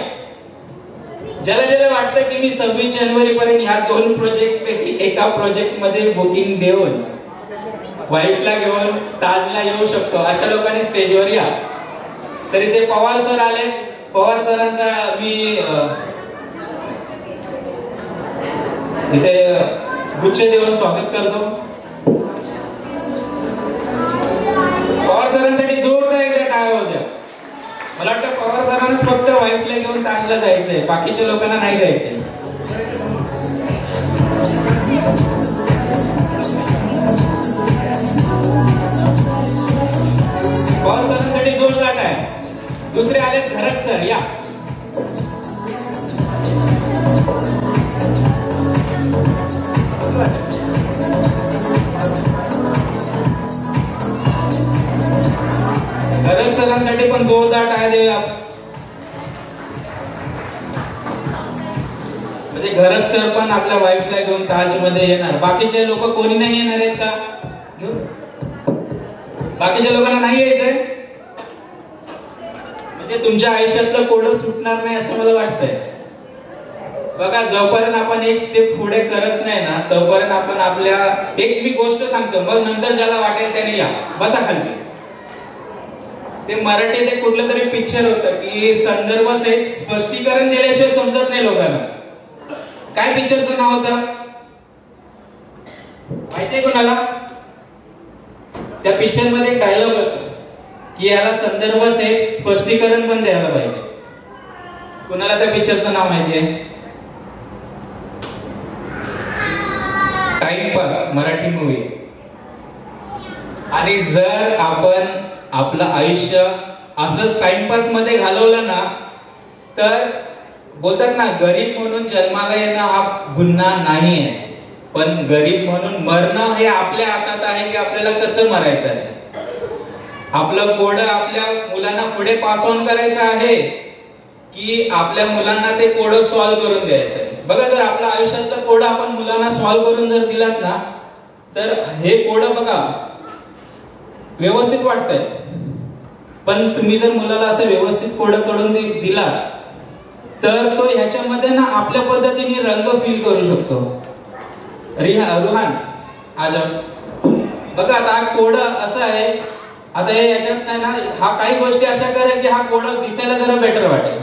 ज्याला ज्याला वाटतं की मी 26 जानेवारी पर्यंत ह्या 2 प्रोजेक्ट पैकी एका प्रोजेक्ट मध्ये बुकिंग देऊन वाईफला घेऊन ताजला येऊ शकतो, अशा लोकांनी स्टेजवर या. तर इथे पवार सर आले. पवार सरांचा मी इथे गुच्छ देऊन स्वागत करतो. पवार सरांसाठी जोरदार एकदा टाळ्या होत्या. मला वाटतं पवार सरांनाच फक्त वाईफला घेऊन ताजला जायचंय, बाकीच्या लोकांना नाही जायचंय. पवार सरांसाठी जोरदार आहे. दुसरे आले भरत सर, या. भरत सरांसाठी पण जोरदार टाळ्या देऊया. म्हणजे भरत सर पण आपल्या वाईफला घेऊन ताज मध्ये येणार. बाकीचे लोक कोणी नाही येणार आहेत का? बाकीच्या लोकांना नाही यायचंय. म्हणजे तुमच्या आयुष्यातलं कोडं सुटणार नाही असं मला वाटतंय. बघा, जोपर्यंत आपण एक स्टेप पुढे करत नाही ना, तोपर्यंत आपण आपल्या एक मी गोष्ट सांगतो, मग नंतर ज्याला वाटेल त्याने या, बसा खाली. ते मराठीत एक कुठलं तरी पिक्चर होतं की संदर्भ सहित स्पष्टीकरण दिल्याशिवाय समजत नाही लोकांना. काय पिक्चरचं नाव होतं माहितीये कोणाला? त्या पिक्चर मध्ये डायलॉग होता की याला संदर्भ सहित स्पष्टीकरण पण द्यायला पाहिजे. कुणाला त्या पिक्चरचं नाव माहितीये? Timepass, Marathi movie. आणि जर आपण आपलं आयुष्य असंच टाइमपास मध्ये घालवलं ना, तर बोलतात ना, गरीब म्हणून जन्माला येणं हा गुन्हा नाहीये, पण गरीब म्हणून मरणं हे आपल्या हातात आहे की आपल्याला कसं मरायचं आहे. आपलं कोडं आपल्या मुलांना पुढे पास ऑन करायचं आहे की आपल्या मुलांना ते कोडं सॉल्व्ह करून द्यायचं आहे. बघा, जर आपल्या आयुष्यातलं कोडं आपण मुलांना सॉल्व्ह करून जर दिलात ना, तर हे कोडं बघा व्यवस्थित वाटतंय. पण तुम्ही जर मुलाला असं व्यवस्थित कोडं करून दिला तर तो ह्याच्यामध्ये ना आपल्या पद्धतीने रंग फील करू शकतो. रुहान आजम, बघा आता हा कोडं असं आहे. आता हे याच्यात नाही ना, हा काही गोष्टी अशा करेल की हा कोडं दिसायला जरा बेटर वाटेल.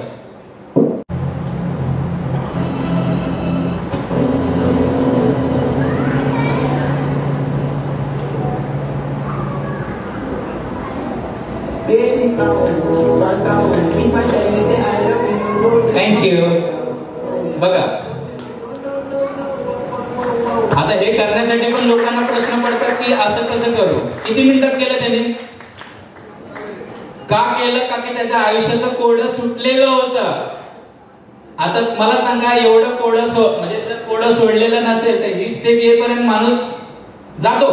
थँक्यू. बघा, आता हे करण्यासाठी पण लोकांना प्रश्न पडतात की असं कसं करू. किती मिनिटात केलं त्याने? का केलं? का की त्याच्या आयुष्याचं कोडं सुटलेलं होतं. आता मला सांगा, एवढं कोडं म्हणजे जर कोडं सोडलेलं नसेल तर ही स्टेप येईपर्यंत माणूस जातो,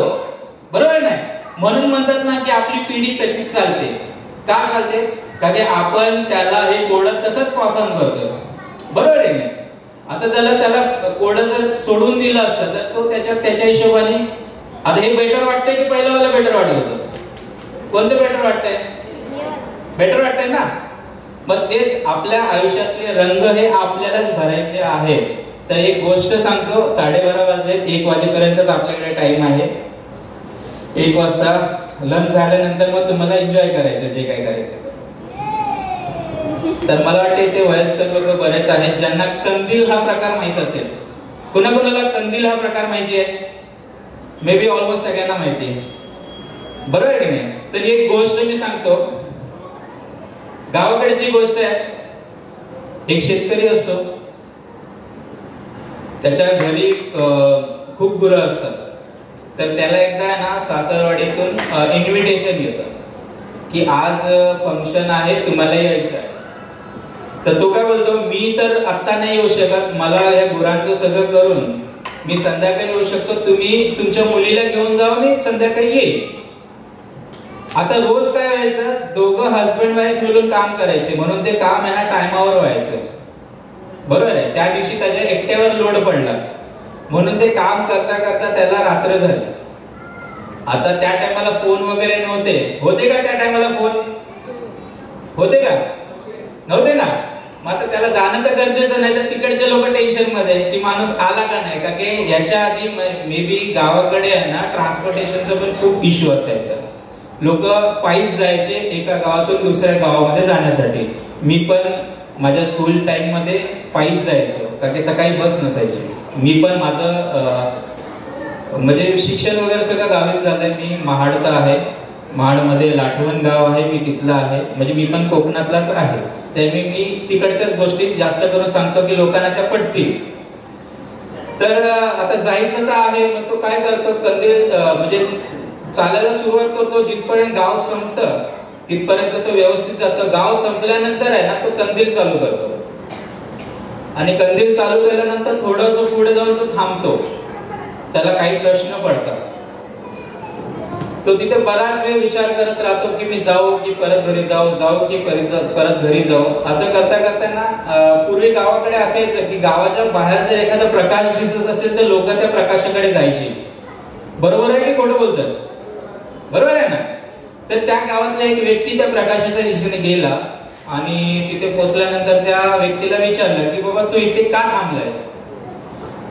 बरोबर नाही? म्हणून म्हणतात ना की आपली पिढी तशीच चालते. का चालते? का की आपण त्याला हे कोडं तसंच पास ऑन करतो, बरोबर आहे नाही? आता त्याला कोडं जर सोडून दिलं असतं तर तो त्याच्या हिशोबाने. आता हे बेटर वाटतंय की पहिलं वाला बेटर वाटत होतं? कोणतं बेटर वाटतंय? बेटर वाटतंय ना. मग तेच आपल्या आयुष्यातले रंग हे आपल्यालाच भरायचे आहे. तर एक गोष्ट सांगतो, 12:30 वाजले, 1 वाजेपर्यंतच आपल्याकडे टाइम आहे. 1 वाजता लंच झाल्यानंतर मग तुम्हाला एन्जॉय करायचं जे काय करायचं. तर मला वाटतं इथे वयस्कर लोक बरेच आहेत ज्यांना कंदील हा प्रकार माहित असेल. कुणाकुणाला कंदील हा प्रकार माहिती आहे? मे बी ऑलमोस्ट सगळ्यांना माहिती आहे, बरोबर आहे की नाही? तर एक गोष्ट मी सांगतो, गावाकडची गोष्ट आहे. एक शेतकरी असतो, त्याच्या घरी खूप गुरं असतात. तर त्याला एकदा ना सासरवाडीतून इन्व्हिटेशन येतं की आज फंक्शन आहे, तुम्हाला यायचं आहे. तर तो काय बोलतो, मी तर आत्ता नाही येऊ शकत, मला या गुरांचं सगळं करून मी संध्याकाळी येऊ शकतो, तुम्ही तुमच्या मुलीला घेऊन जाऊ, मी संध्याकाळी येईल. आता रोज काय व्हायचं, दोघं हस्बंड वाईफ मिळून काम करायचे, म्हणून ते काम आहे ना टायमावर व्हायचं, बरोबर आहे. त्या दिवशी त्याच्या एकट्यावर लोड पडला, म्हणून ते काम करता करता त्याला रात्र झाली. आता त्या टायमाला फोन वगैरे नव्हते, होते का त्या टायमाला फोन? होते का? नव्हते ना. मग आता त्याला जाणं तर गरजेचं नाही, तर तिकडचे लोक टेन्शन मध्ये की माणूस आला का नाही, का की याच्या आधी मे बी गावाकडे आहे ना ट्रान्सपोर्टेशनचा पण खूप इश्यू असायचा. लोक पायीच जायचे एका गावातून दुसऱ्या गावामध्ये जाण्यासाठी. मी पण माझ्या स्कूल टाइम मध्ये पायीच जायचो, का की सकाळी बस नसायची. मी पण माझं म्हणजे शिक्षण वगैरे सगळं गावीच झालंय. मी महाडचा आहे, महाडमध्ये लाठवण गाव आहे, मी तिथला आहे, म्हणजे मी पण कोकणातलाच आहे. त्यामुळे मी तिकडच्याच गोष्टी जास्त करून सांगतो की लोकांना त्या पटतील. तर आता जायचं तर आहे, मग तो काय करतो, कंदील म्हणजे चालायला सुरुवात करतो. जिथपर्यंत गाव संपतं तिथपर्यंत तो व्यवस्थित जातो. गाव संपल्यानंतर आहे ना तो कंदील चालू करतो, आणि कंदील चालू केल्यानंतर थोडंसं पुढे जाऊन तो थांबतो. त्याला काही प्रश्न पडतात. तो तिथे बराच वेळ विचार करत राहतो की मी जाऊ की परत घरी जाऊ, जाऊ की परत घरी जाऊ. असं करता करताना पूर्वी गावाकडे असायचं की गावाच्या बाहेर जर एखादा प्रकाश दिसत असेल तर लोक त्या प्रकाशाकडे जायची. बरोबर आहे की खोटं बोलतात? बरोबर आहे ना. तर त्या गावातला एक व्यक्ती त्या प्रकाशाच्या दिशेने गेला, आणि तिथे पोहोचल्यानंतर त्या व्यक्तीला विचारलं की बाबा तू इथे का थांबलायस?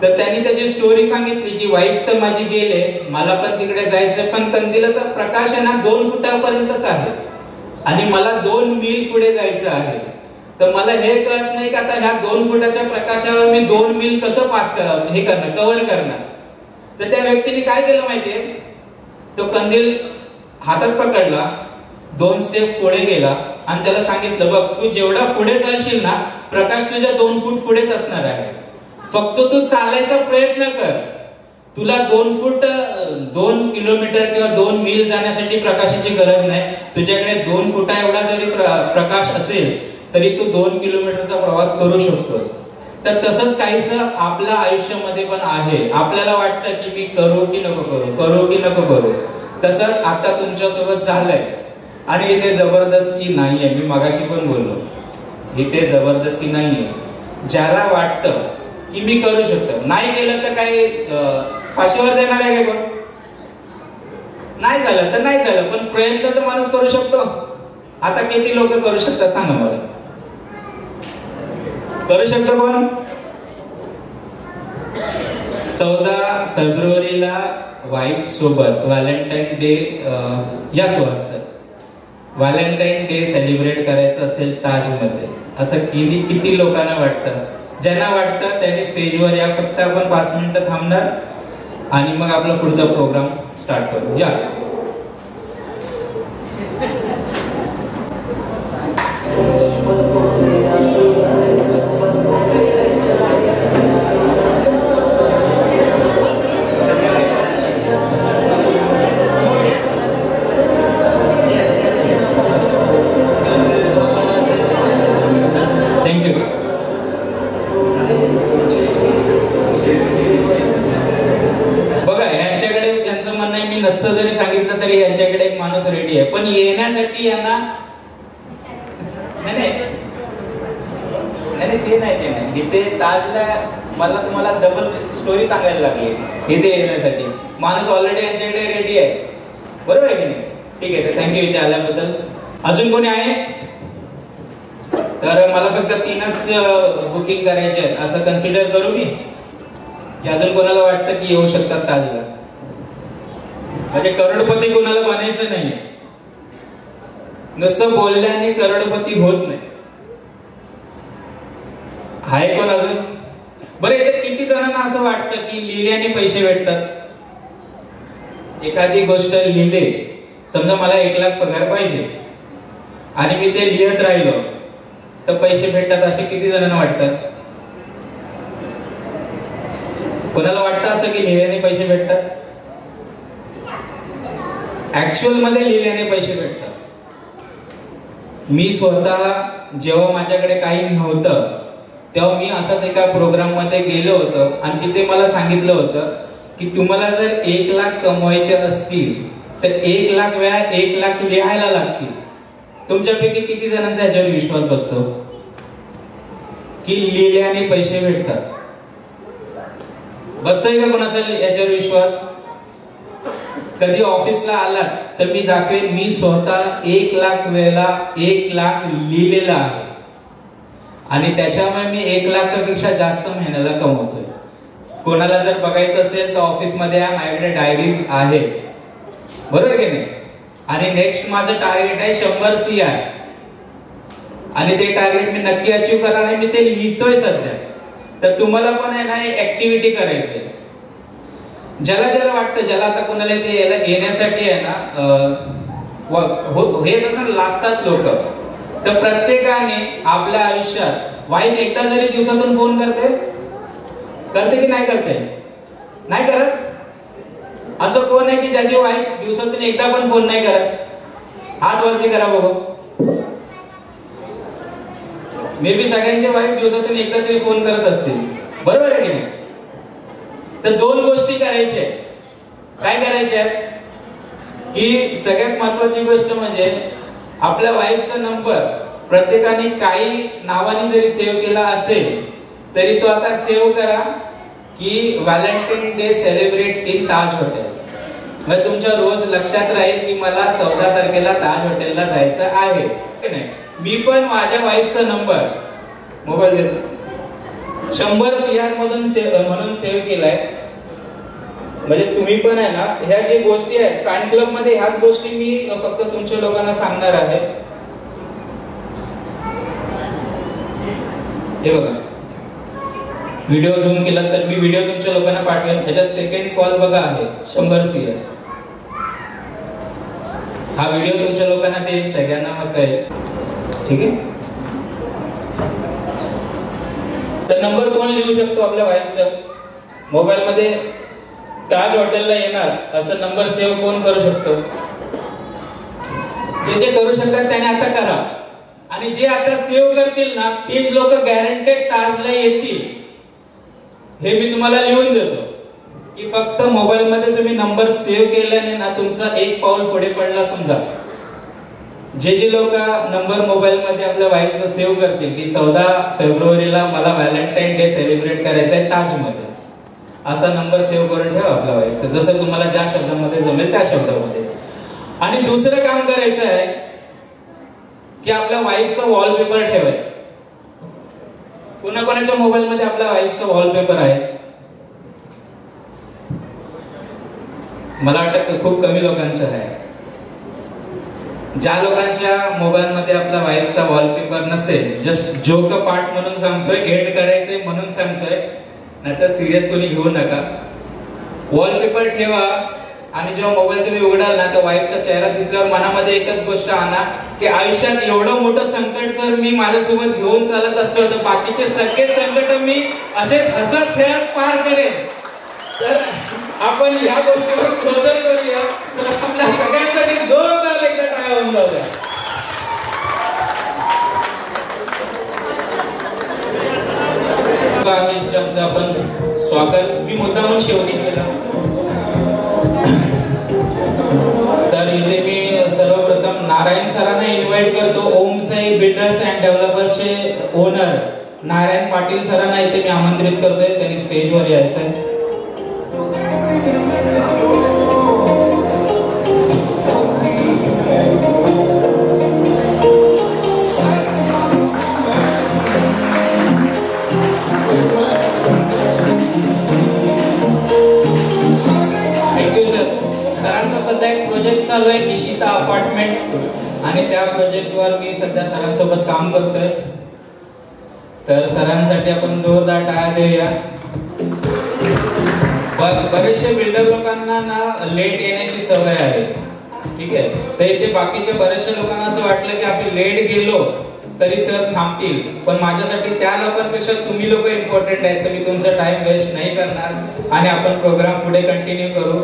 तर त्यांनी त्याची स्टोरी सांगितली की वाईफ तर माझी गेले, मला पण तिकडे जायचं, पण कंदिलाचा प्रकाश आहे ना 2 फुटापर्यंतच आहे, आणि मला 2 मील पुढे जायचं आहे. तर मला हे कळत नाही की आता ह्या 2 फुटाच्या प्रकाशावर मी 2 मील कसं पास हे करणार, कव्हर करणार. तर त्या व्यक्तीने काय केलं माहितीये, तो कंदील हातात पकडला, 2 स्टेप पुढे गेला, आणि त्याला सांगितलं बघ तू जेवढा पुढे चालशील ना प्रकाश तुझ्या 2 फूट पुढेच असणार आहे, फक्त तू चालायचा प्रयत्न कर. तुला 2 किलोमीटर किंवा 2 मील जाण्यासाठी प्रकाशाची गरज नाही. तुझ्याकडे 2 फुटा एवढा जरी प्रकाश असेल तरी तू 2 किलोमीटरचा प्रवास करू शकतोस. तर तसंच काहीसं आपल्या आयुष्यामध्ये पण आहे. आपल्याला वाटतं की मी करू की नको करू, करू की नको करू. तसंच आता तुमच्यासोबत झालंय, आणि इथे जबरदस्ती नाहीये. मी मगाशी पण बोललो, इथे जबरदस्ती नाहीये. ज्याला वाटतं की मी करू शकतो, नाही केलं तर काही फाशीवर देणार आहे का कोण? नाही झालं तर नाही झालं, पण प्रयत्न तर माणूस करू शकतो. आता किती लोक करू शकतात सांगा मला? करू शकतो कोण? 14 फेब्रुवारीला वाईफ सोबत व्हॅलेंटाईन डे याच वर्षात व्हॅलेंटाईन डे सेलिब्रेट करायचं असेल ताजमध्ये, असं किती लोकांना वाटतं? ज्यांना वाटतं त्यांनी स्टेजवर या. फक्त आपण 5 मिनिटं थांबणार आणि मग आपला पुढचा प्रोग्राम स्टार्ट करू. या. नसतं जरी सांगितलं तरी यांच्याकडे एक माणूस रेडी आहे, पण येण्यासाठी यांना नाही ते नाही. इथे ताजला मला तुम्हाला डबल स्टोरी सांगायला लागली. इथे येण्यासाठी माणूस ऑलरेडी यांच्याकडे रेडी आहे. बरोबर आहे की नाही? ठीक आहे, थँक्यू इथे आल्याबद्दल. अजून कोणी आहे? तर मला फक्त 3च बुकिंग करायचे आहेत असं कन्सिडर करू मी, की अजून कोणाला वाटतं की येऊ शकतात ताजला? म्हणजे करोडपती कोणाला बनायचं नाही, नुसतं बोलल्याने करोडपती होत नाही. आहे कोण अजून? बरं, इथे किती जणांना असं वाटतं की लिहिल्याने पैसे भेटतात? एखादी गोष्ट लिहिले, समजा मला 1 लाख पगार पाहिजे आणि मी ते लिहत राहिलो तर पैसे भेटतात, असे किती जणांना वाटतं? कोणाला वाटतं असं की लिहिल्याने पैसे भेटतात? ऍक्च्युअल मध्ये लिहिल्याने पैसे भेटतात. मी स्वतः जेव्हा माझ्याकडे काही नव्हतं तेव्हा मी असाच एका प्रोग्राम मध्ये गेलो होतो आणि तिथे मला सांगितलं होतं की तुम्हाला जर 1 लाख कमवायचे असतील तर 1 लाख वेळा 1 लाख लिहायला लागतील. तुमच्यापैकी किती जणांचा ह्याच्यावर विश्वास बसतो की लिहिल्याने पैसे भेटतात? बसतोय का कोणाचा याच्यावर विश्वास? कधी ऑफिसला आलात तर मी दाखवेन मी स्वतः 1 लाख वेळेला 1 लाख लिहिलेला आहे आणि त्याच्यामुळे मी 1 लाखापेक्षा जास्त महिन्याला कमवतोय. कोणाला जर बघायचं असेल तर ऑफिसमध्ये माझ्याकडे डायरीज आहे, बरोबर की नाही? आणि नेक्स्ट माझं टार्गेट आहे 100 CR आणि ते टार्गेट मी नक्की अचीव्ह करणार आहे. मी ते लिहितोय सध्या. तर तुम्हाला पण आहे ना एक ऍक्टिव्हिटी करायची. ज्याला ज्याला वाटतं, ज्याला आता कोणाला ते याला येण्यासाठी आहे ना हे कसं लाजतात लोक, तर प्रत्येकाने आपल्या आयुष्यात वाईफ एकदा जरी दिवसातून फोन करते की नाही करते? नाही करत. असं कोण आहे की ज्याची वाईफ दिवसातून एकदा पण फोन नाही करत? हात वरती करा बघू. मे बी सगळ्यांच्या वाईफ दिवसातून एकदा तरी फोन करत असतील, बरोबर आहे की नाही? तर 2 गोष्टी करायच्या. काय करायच्या की सगळ्यात महत्वाची गोष्ट म्हणजे आपल्या वाईफचा नंबर प्रत्येकाने काही नावाने जरी सेव्ह केला असेल तरी तो आता सेव्ह करा की Valentine day celebrate in Taj hotel. मग तुमच्या रोज लक्षात राहील की मला 14 तारखेला ताज हॉटेलला जायचं आहे की नाही. मी पण माझ्या वाईफचा नंबर मोबाईल देतो 100 CR मधून म्हणून सेव्ह केलाय. म्हणजे तुम्ही पण आहे ना ह्या जे गोष्टी आहेत फॅन क्लब मध्ये ह्याच गोष्टी मी फक्त तुमच्या लोकांना सांगणार आहे. हे बघा, व्हिडिओ झूम केला तर मी व्हिडिओ तुमच्या लोकांना पाठवेन. त्याच्यात सेकंड कॉल बघा आहे 100 CR. हा व्हिडिओ तुमच्या लोकांना देईल, सगळ्यांना मग कळेल. ठीक आहे. तर नंबर कोण लिहू शकतो आपल्या वाईफचा? मोबाईल मध्ये ताज हॉटेलला येणार असं नंबर सेव्ह कोण करू शकतो? जे जे करू शकतात त्याने आता करा. आणि जे आता सेव्ह करतील ना तेच लोक गॅरंटेड ताजला येतील. हे मी तुम्हाला लिहून देतो की फक्त मोबाईल मध्ये तुम्ही नंबर सेव्ह केल्याने ना तुमचा 1 पाऊल पुढे पडला समजा. जे जे लोक नंबर मोबाईल मध्ये आपल्या वाईफचा सेव्ह करतील की 14 फेब्रुवारीला मला व्हॅलेंटाईन डे सेलिब्रेट करायचा आहे ताजमध्ये, असा नंबर सेव्ह करून ठेवा आपल्या वाईफचा, जसं तुम्हाला ज्या शब्दामध्ये जमेल त्या शब्दामध्ये. आणि दुसरं काम करायचं आहे की आपल्या वाईफचा वॉलपेपर ठेवायचा. कोणाकोणाच्या मोबाईल मध्ये आपल्या वाईफचा वॉलपेपर आहे? मला वाटतं खूप कमी लोकांच्या आहे. ज्या लोकांच्या मोबाईल मध्ये आपल्या वाईफचा वॉलपेपर नसेल, जस्ट जोक पार्ट म्हणून सांगतोय, एंड करायचंय म्हणून सांगतोय, नाहीतर सिरियस कोणी घेऊ नका. वॉलपेपर ठेवा आणि जेव्हा मोबाईल तुम्ही उघडाल ना तर वाईफचा चेहरा दिसल्यावर मनामध्ये एकच गोष्ट आणा की आयुष्यात एवढं मोठं संकट जर मी माझ्यासोबत घेऊन चालत असलो तर बाकीचे सगळे संकट मी असेच हसत खेळत पार करेन. तर आपण ह्या गोष्टीवर क्लोजर करूया. तर आपल्या सगळ्यांसाठी जोरदार एकदा टाळ्या होऊन जाऊया. आपण स्वागत मी मुद्दामून शेवटी केलं. तर इथे मी सर्वप्रथम नारायण सरांना इन्व्हाइट करतो. ओम साई बिल्डर्स अँड डेव्हलपर्सचे ओनर नारायण पाटील सरांना इथे मी आमंत्रित करतोय. त्यांनी स्टेजवर यायचं आहे. प्रोजेक्ट चालू आहे निशिता अपार्टमेंट आणि त्या प्रोजेक्टवर मी सध्या सरांसोबत काम करतोय. तर सरांसाठी आपण जोरदार टाळ्या देऊया. बरेचसे बिल्डर लोकांना ना लेट येण्याची सवय आहे, ठीक आहे. तर इथे बाकीच्या बऱ्याचशा लोकांना असं वाटलं की आपण लेट गेलो तरी सर थांबतील, पण माझ्यासाठी त्या लोकांपेक्षा तुम्ही लोक इम्पॉर्टंट आहेत. तर मी तुमचा टाइम वेस्ट नाही करणार आणि आपण प्रोग्राम पुढे कंटिन्यू करू.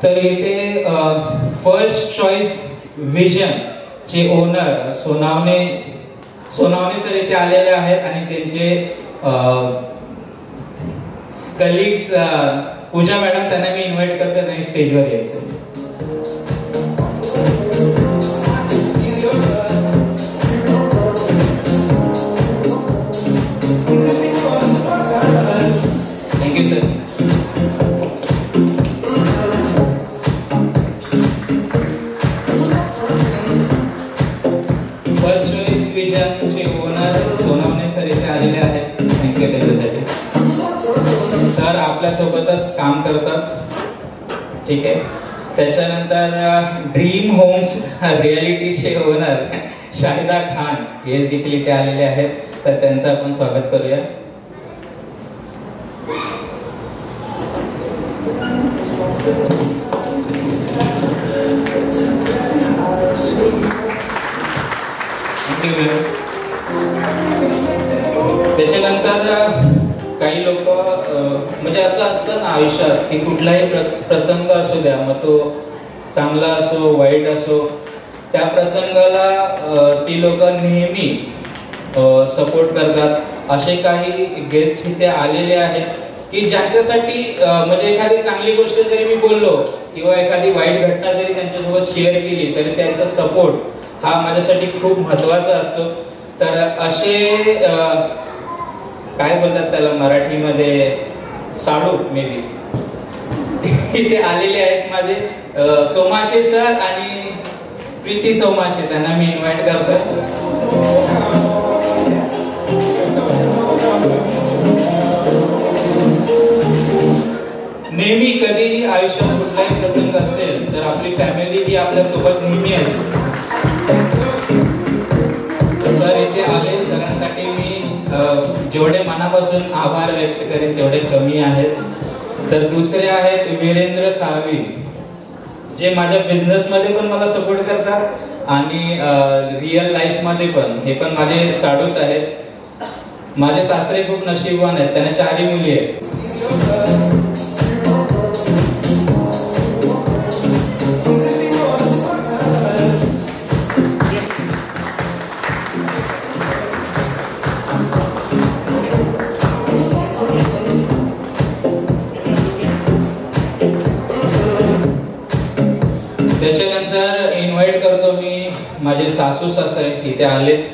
तर इथे फर्स्ट चॉईस विजन चे ओनर सोनावणे सर इथे आलेले आहेत आणि त्यांचे कलिग्स पूजा मॅडम, त्यांना मी इन्व्हाइट करते नाही स्टेजवर यायचं. Thank you sir. फर्स्ट चॉईस विजनचे ओनर सोनावणे सर इथे आलेले आहेत. थँक्यू त्याच्यासाठी. सर आपल्यासोबतच काम करतात, ठीक आहे. त्याच्यानंतर dream homes रियालिटीचे owner Shahida Khan हे देखील इथे आलेले आहेत. तर त्यांचं आपण स्वागत करूया. त्याच्यानंतर काही लोक म्हणजे असं असतं ना आयुष्यात की कुठलाही प्रसंग असू द्या, मग तो चांगला असो वाईट असो, त्या प्रसंगाला ती लोक नेहमी सपोर्ट करतात. असे काही गेस्ट इथे आलेले आहेत की ज्यांच्यासाठी म्हणजे एखादी चांगली गोष्ट जरी मी बोललो किंवा एखादी वाईट घटना जरी त्यांच्यासोबत शेअर केली तरी त्यांचा सपोर्ट हा माझ्यासाठी खूप महत्त्वाचा असतो. तर असे काय बोलतात त्याला मराठीमध्ये, साडू मे बी इथे आलेले आहेत माझे सोमाशे सर आणि प्रीती सोमाशे, त्यांना मी इन्व्हाइट करतो. नेहमी कधीही आयुष्यात कुठलाही प्रसंग असेल तर आपली फॅमिली ही आपल्यासोबत नेहमी असते. सर इथे आले, सरांसाठी मी जेवढे मनापासून आभार व्यक्त करेन तेवढे कमी आहेत. तर दुसरे आहेत वीरेंद्र साळवी, जे माझ्या बिझनेसमध्ये पण मला सपोर्ट करतात आणि रिअल लाईफमध्ये पण. हे पण माझे साडूच आहेत. माझे सासरे खूप नशीबवान आहेत, त्यांना 4 मुली आहेत. त्याच्यानंतर इन्व्हाइट करतो मी माझे सासू सासरे इथे आलेत,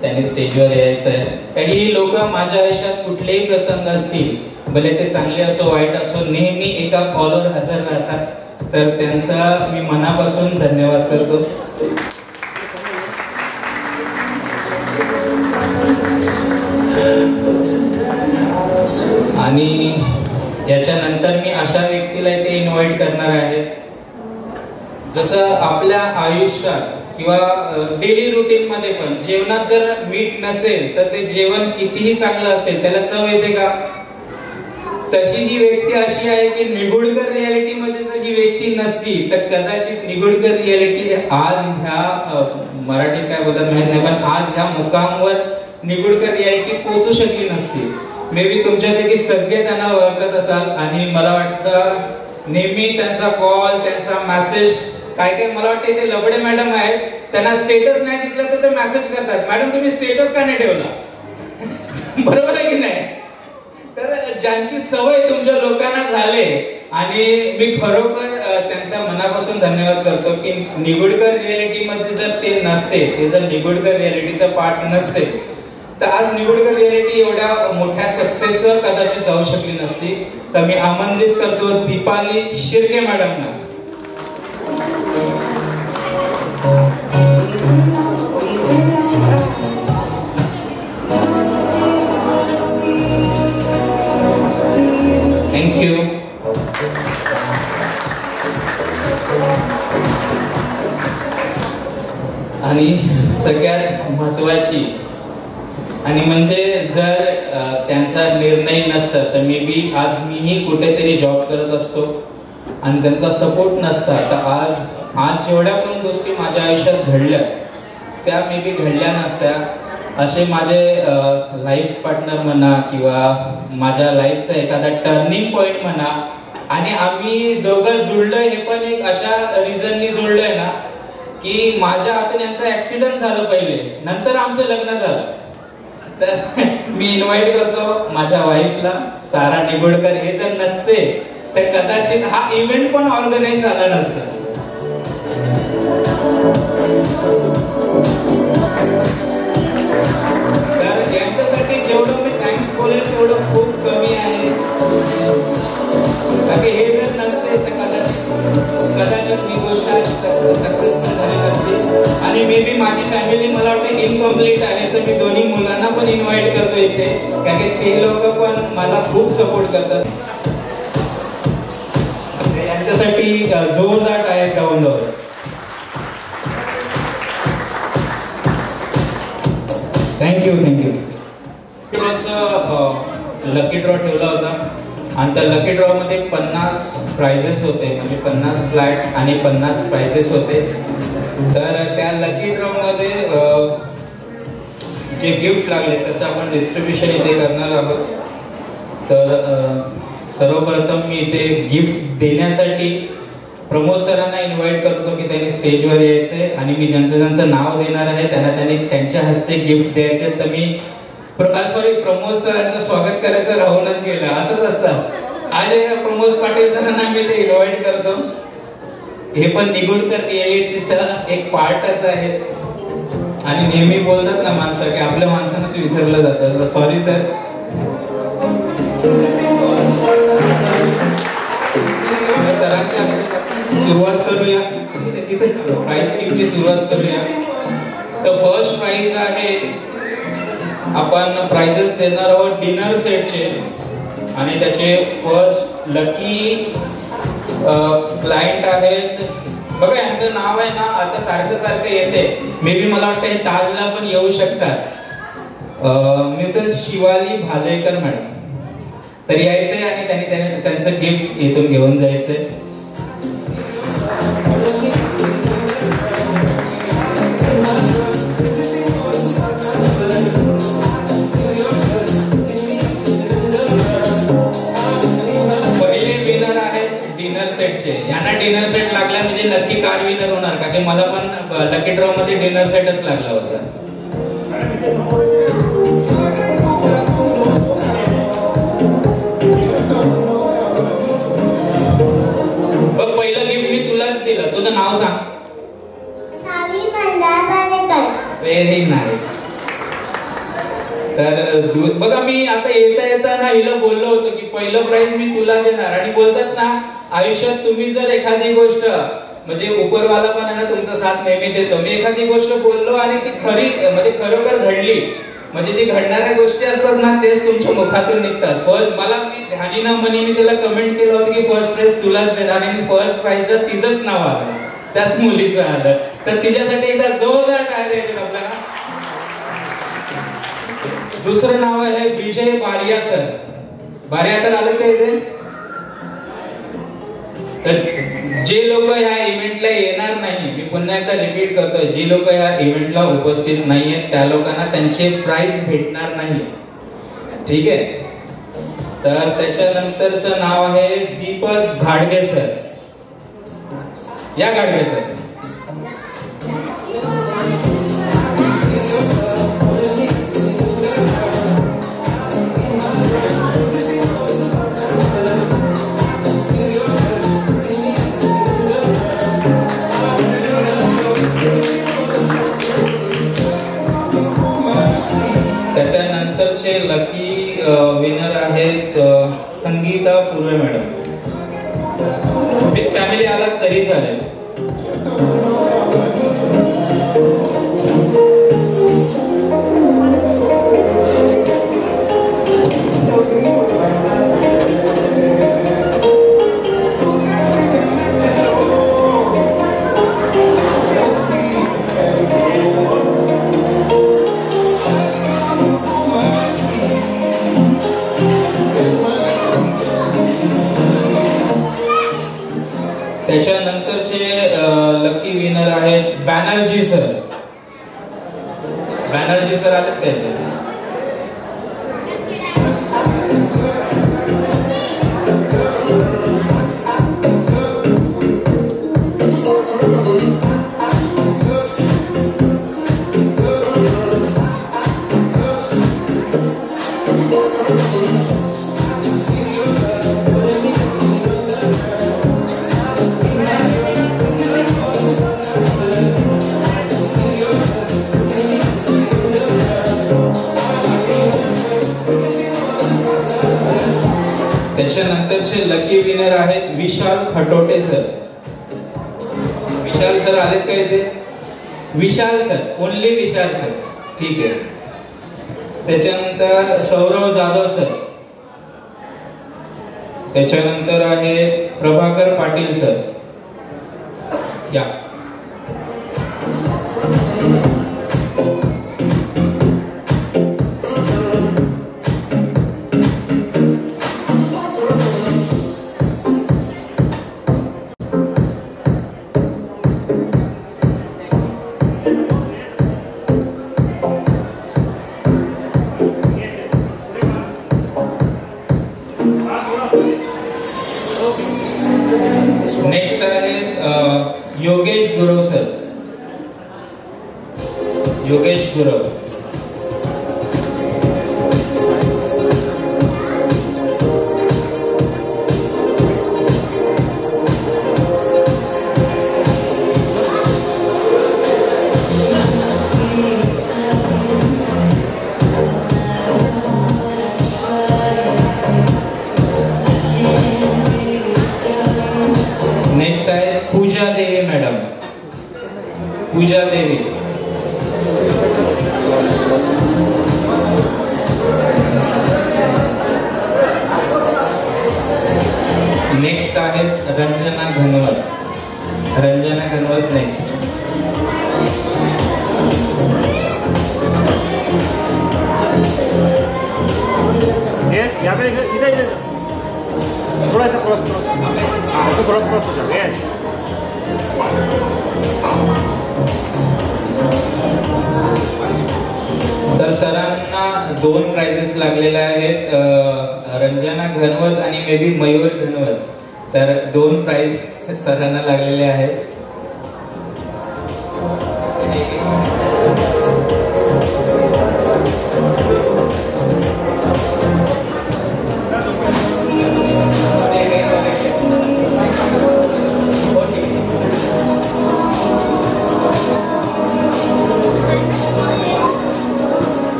त्यांनी स्टेजवर यायचं आहे. काही लोक माझ्या आयुष्यात कुठलेही प्रसंग असतील, भले ते चांगले असो वाईट असो, नेहमी एका कॉलवर हजर राहतात. तर त्यांचा मी मनापासून धन्यवाद करतो. आणि याच्यानंतर मी अशा व्यक्तीला इथे इन्व्हाइट करणार आहे, जसं आपल्या आयुष्यात किंवा डेली रुटीन मध्ये पण जेवणात जर मीठ नसेल तर ते जेवण कितीही चांगलं असेल त्याला चव येते का? तशी ही व्यक्ती अशी आहे की निगुडकर रियालिटी मध्ये जर ही व्यक्ती नसती तर कदाचित निगुडकर रियालिटी आज ह्या मराठीत काय बोलतात माहित नाही, पण आज ह्या मुकामवर निगुडकर रियालिटी पोहोचू शकली नसती. मे बी तुमच्यापैकी सगळे त्यांना ओळखत असाल आणि मला वाटतं नेहमी त्यांचा कॉल, त्यांचा मेसेज, काय काय मला वाटतं ते लबडे मॅडम आहेत, त्यांना स्टेटस नाही दिसलं तर ते मेसेज करतात, मॅडम तुम्ही स्टेटस का नाही ठेवला? बरोबर आहे की नाही? तर ज्यांची सवय तुमच्या लोकांना झाले आणि मी खरोखर त्यांचा मनापासून धन्यवाद करतो की निगुडकर रियालिटी मध्ये जर ते नसते, ते जर निगुडकर रियालिटीचा पार्ट नसते तर आज निगुडकर रियालिटी एवढ्या मोठ्या सक्सेसवर कदाचित जाऊ शकली नसती. तर मी आमंत्रित करतो दीपाली शिर्के मॅडमना. थँक्यू. आणि सगळ्यात महत्वाची आणि म्हणजे जर त्यांचा निर्णय नसता तर मे बी आज मीही कुठेतरी जॉब करत असतो आणि त्यांचा सपोर्ट नसता तर आज जेवढ्या पण गोष्टी माझ्या आयुष्यात घडल्या त्या मे बी घडल्या नसत्या. असे माझे लाईफ पार्टनर म्हणा किंवा माझ्या लाईफचा एखादा टर्निंग पॉइंट म्हणा आणि आम्ही दोघं जुळलोय हे पण एक अशा रिझननी जुळलोय ना की माझ्या हातून यांचा ऍक्सिडेंट झालं पहिले, नंतर आमचं लग्न झालं. तर मी इन्व्हाइट करतो माझ्या वाईफला, सारा निगुडकर. हे जर नसते तर कदाचित हा इव्हेंट पण ऑर्गनाइज झाला नसता. तर यांच्यासाठी जेवढं मी थँक्स बोलेल तेवढं खूप कमी आहे. हे जर नसते तर कदाचित ही गोष्ट सक्सेस झाली नसती. आणि मे बी माझी फॅमिली मला वाटतं इनकम्प्लीट आहे तर मी दोन्ही मुलांना पण इन्व्हाइट करतो इथे, कारण की ते लोक पण मला खूप सपोर्ट करतात. यांच्यासाठी जोरदार टायर ग्राउंड होतं. थँक्यू. लकी ड्रॉ ठेवला होता आणि त्या लकी ड्रॉ मध्ये 50 प्राइजेस होते, म्हणजे 50 फ्लॅट्स आणि 50 प्राइजेस होते. तर त्या लकी ड्रॉ मध्ये जे गिफ्ट लागले त्याचं आपण डिस्ट्रीब्युशन इथे करणार आहोत. तर सर्वप्रथम मी इथे गिफ्ट देण्यासाठी प्रमोद सरांना इन्व्हाइट करतो की त्यांनी स्टेजवर यायचे आणि मी ज्यांचं नाव देणार आहे त्यांनी त्यांच्या हस्ते गिफ्ट द्यायचे. तर मी प्रमोद सरांचं स्वागत करायचं राहूनच गेलं. असंच असतं. आज प्रमोद पाटील सरांना मी ते इन्व्हाइट करतो. हे पण निगुडकर रिएलिटीचा एक पार्टच आहे आणि नेहमी बोलतात ना माणसं की आपल्या माणसांनाच विसरलं जातं. Sorry sir. सरांच्या सुरुवात करूया, प्राइस गिफ्टची सुरुवात करूया. तर फर्स्ट प्राइज आहे, आपण प्राइजेस देणार आहोत डिनर सेटचे आणि त्याचे फर्स्ट लकी क्लायंट आहेत. बघा यांचं नाव आहे ना आता सारखं येते, मे बी मला वाटतं हे ताजला पण येऊ शकतात. Mrs Shivali Bhalekar madam. तर यायचंय आणि त्यांनी त्यांचं गिफ्ट इथून घेऊन जायचंय. पहिले विनर आहेत डिनर सेटचे. यांना डिनर सेट लागला म्हणजे नक्की कार विनर होणार, का की मला पण लकी ड्रॉ मध्ये डिनर सेटच लागला होता. बघ पहिलं गिफ्ट मी तुलाच दिलं. तुझं नाव सांग. Very nice. तर बघा मी आता येता हिला बोललो होतो की पहिलं प्राइज मी तुला देणार. आणि बोलतात ना आयुष्यात तुम्ही जर एखादी गोष्ट म्हणजे उपरवाला पण आहे ना तुमचा साथ नेहमी देतो. मी एखादी गोष्ट बोललो आणि ती खरी म्हणजे खरोखर घडली, म्हणजे जी घडणाऱ्या गोष्टी असतात ना तेच तुमच्या मुखातून निघतात. फर्स्ट मला मी ध्यानी न म्हणी मी त्याला कमेंट केलं होतं की फर्स्ट प्राइज तुलाच देणार आणि फर्स्ट प्राइजला तिचंच नाव आलं, त्याच मुलीचं आलं. तर तिच्यासाठी एकदा जोरदार टाळ्या द्यायचे आपल्याला. दुसरं नाव आहे विजय बारिया सर. बारिया सर आले का इथे? तर जे लोक ह्या इव्हेंटला येणार नाही, मी पुन्हा एकदा रिपीट करतोय, जे लोक या इव्हेंटला उपस्थित नाहीयेत त्या लोकांना त्यांचे प्राइज भेटणार नाही. ठीक आहे. तर त्याच्यानंतरचं नाव आहे दीपक घाडगे सर. या घाडगे सर. त्याच्यानंतरचे लकी विनर आहेत संगीता पुर्वे मॅडम. विथ फॅमिली आलात तरी चालेल. बॅनर्जी सर आलेत काय ते? त्याच्यानंतरचे लकी विनर आहेत विशाल खटोटे सर. विशाल सर आलेत काय ते? विशाल सर, ओनली विशाल सर. ठीक आहे. त्याच्यानंतर सौरव जाधव सर. त्याच्यानंतर आहे प्रभाकर पाटील सर. या नेक्स्ट आहे योगेश गुरव सर. योगेश गुरव. नेक्स्ट आहे पूजा देवी मॅडम. पूजा देवी. नेक्स्ट आहे रंजना घनवत. रंजना घनवत नेक्स्ट. तर सरांना 2 प्राइजेस लागलेले आहेत, रंजना घनवत आणि मे बी मयूर घनवत. तर 2 प्राइज सरांना लागलेले आहेत.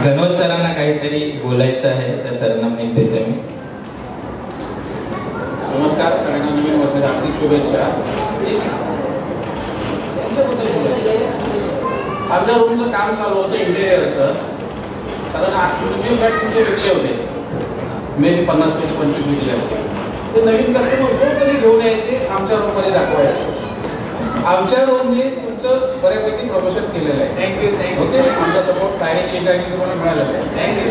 घनवत सरांना काहीतरी बोलायचं आहे, त्या सरांना मी देते. मी नमस्कार सगळ्यांना, नवीन वर्षाच्या हार्दिक शुभेच्छा. आमच्या रूमचं काम चालू होतं इंटेरियरचं. साधारण 8 फ्लॅट तुमचे विकले होते, मे बी 50 पैकी 25 विकले असते. ते नवीन कस्टमर जो कधी घेऊन यायचे आमच्या रूममध्ये दाखवायचे. आमच्या रूमने तुमचं बऱ्यापैकी प्रमोशन केलेलं आहे. थँक्यू. थँक्यू. ओके, आमचा सपोर्ट डायरेक्ट इंडायरेक्टली तुम्हाला मिळालेला आहे. थँक्यू.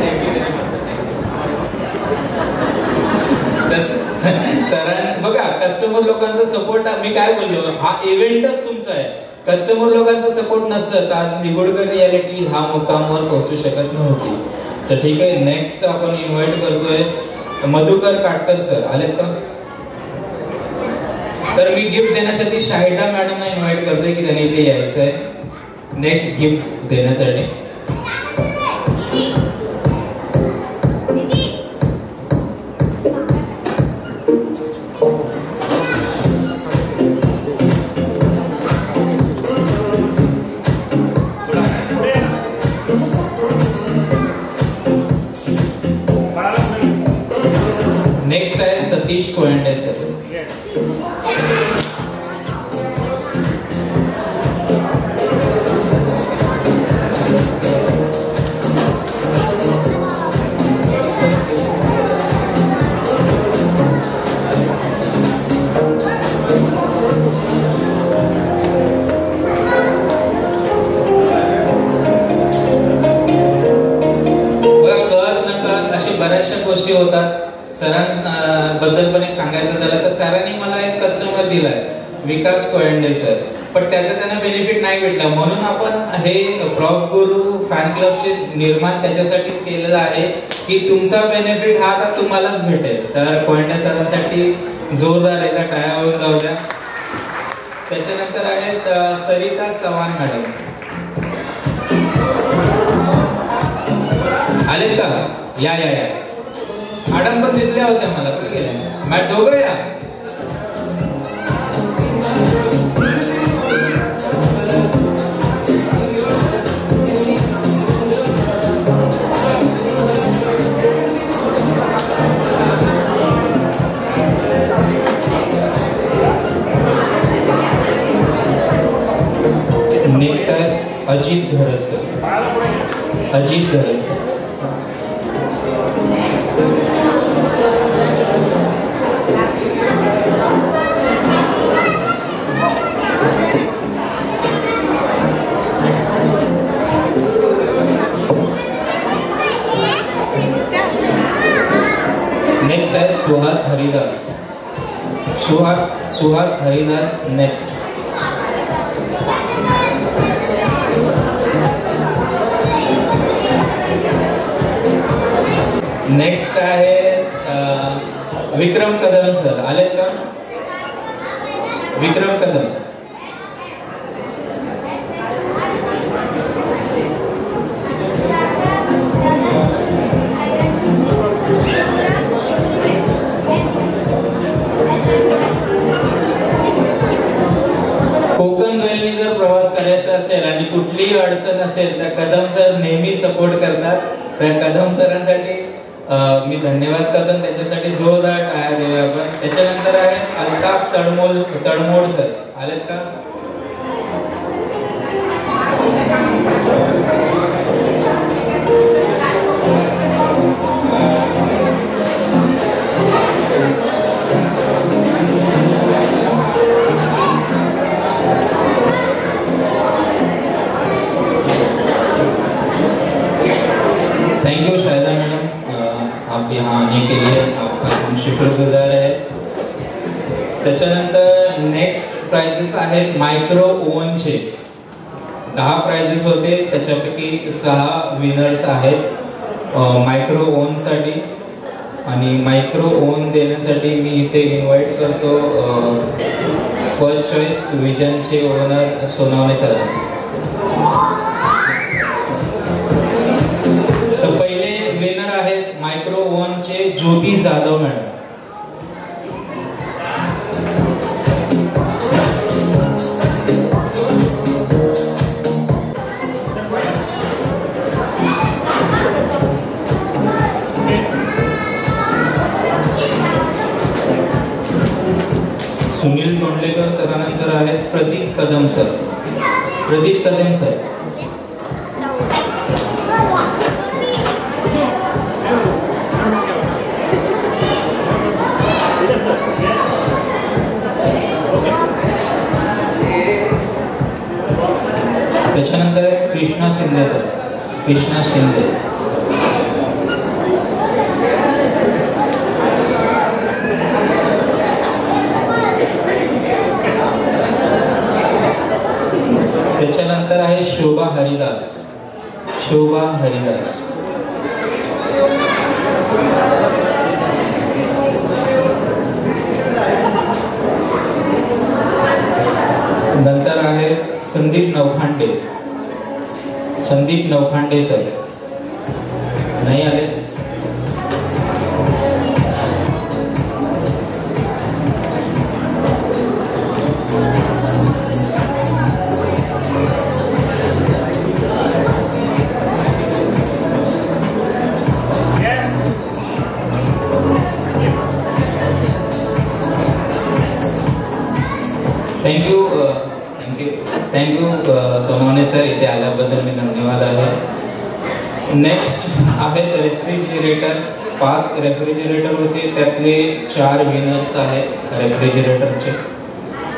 सरांनी बघा, कस्टमर लोकांचा सपोर्ट, मी काय बोललो, हा इव्हेंटच तुमचा आहे. कस्टमर लोकांचा सपोर्ट नसतं तर आज निगुडकर रियालिटी हा मुकामावर पोहोचू शकत नव्हती. तर ठीक आहे, नेक्स्ट आपण इन्व्हाइट करतोय मधुकर काटकर सर. आलेत का? तर मी गिफ्ट देण्यासाठी शाहिदा मॅडमना इन्व्हाइट करतोय की त्यांनी इथे यायचं आहे नेक्स्ट गिफ्ट देण्यासाठी. नेक्स्ट आहे सतीश कोयंडे सर. बऱ्याचशा गोष्टी होतात. सरांबद्दल पण एक सांगायचं झालं तर सरांनी मला एक कस्टमर दिलाय, विकास कोयंडे सर. पण त्याचा त्यांना बेनिफिट नाही भेटला. म्हणून आपण हे प्रॉप गुरु फॅन क्लबचे निर्माण त्याच्यासाठीच केलेलं आहे की तुमचा बेनिफिट हा आता तुम्हालाच भेटेल. तर कोयंडे सरांसाठी जोरदार एकदा टाळ्या वाजवून जाऊ द्या. त्याच्यानंतर आहेत सरिता चव्हाण मॅडम. आलेत का? या या या मॅडम पण दिसल्या होत्या मला. कुठे गेल्या मॅडम? दोघं या. नेक्स्ट आहे अजित घरस. अजित घरस. नेक्स्ट है सुहास हरिदास. सुहास हरिदास नेक्स्ट. नेक्स्ट आहे विक्रम कदम सर. आलेत का? विक्रम कदम. कोकण रेल्वे जर प्रवास करायचा असेल आणि कुठलीही अडचण असेल तर कदम सर नेहमी सपोर्ट करतात. तर कदम सरांसाठी मी धन्यवाद करतो. त्याच्यासाठी जोरदार टाळ्या देऊया आपण. त्याच्यानंतर आहे अल्ताफ तडमोड सर. आलेत का? थैंक यू शायदा मैडम, आप यहाँ आने के लिए आपका हम शुक्रगुजार है. त्याच्यानंतर नेक्स्ट प्राइजेस आहेत मायक्रो ओव्हनचे. 10 प्राइजेस होते, त्याच्यापैकी 6 विनर्स आहेत मायक्रो ओव्हनसाठी. आणि मायक्रो ओव्हन देण्यासाठी मी इथे इन्व्हाइट करतो फर्स्ट चॉईस विजनचे ओनर सोनावणे सरांना. तर पहिले विनर आहेत मायक्रो ओव्हनचे ज्योती जाधव मॅडम. सुनील तोंडलेकर सरानंतर आहेत प्रदीप कदम सर. प्रदीप कदम सर. त्याच्यानंतर आहे कृष्णा शिंदे सर. कृष्णा शिंदे. त्याच्यानंतर आहे शोभा हरिदास. शोभा हरिदास. नंतर आहे संदीप नवखांडे. संदीप नवखांडे सर नाही आले. थँक्यू सोनवणे सर, इथे आल्याबद्दल मी धन्यवाद आहे. नेक्स्ट आहेत रेफ्रिजरेटर. 5 रेफ्रिजरेटर होते, त्यातले 4 विनर्स आहेत रेफ्रिजरेटरचे.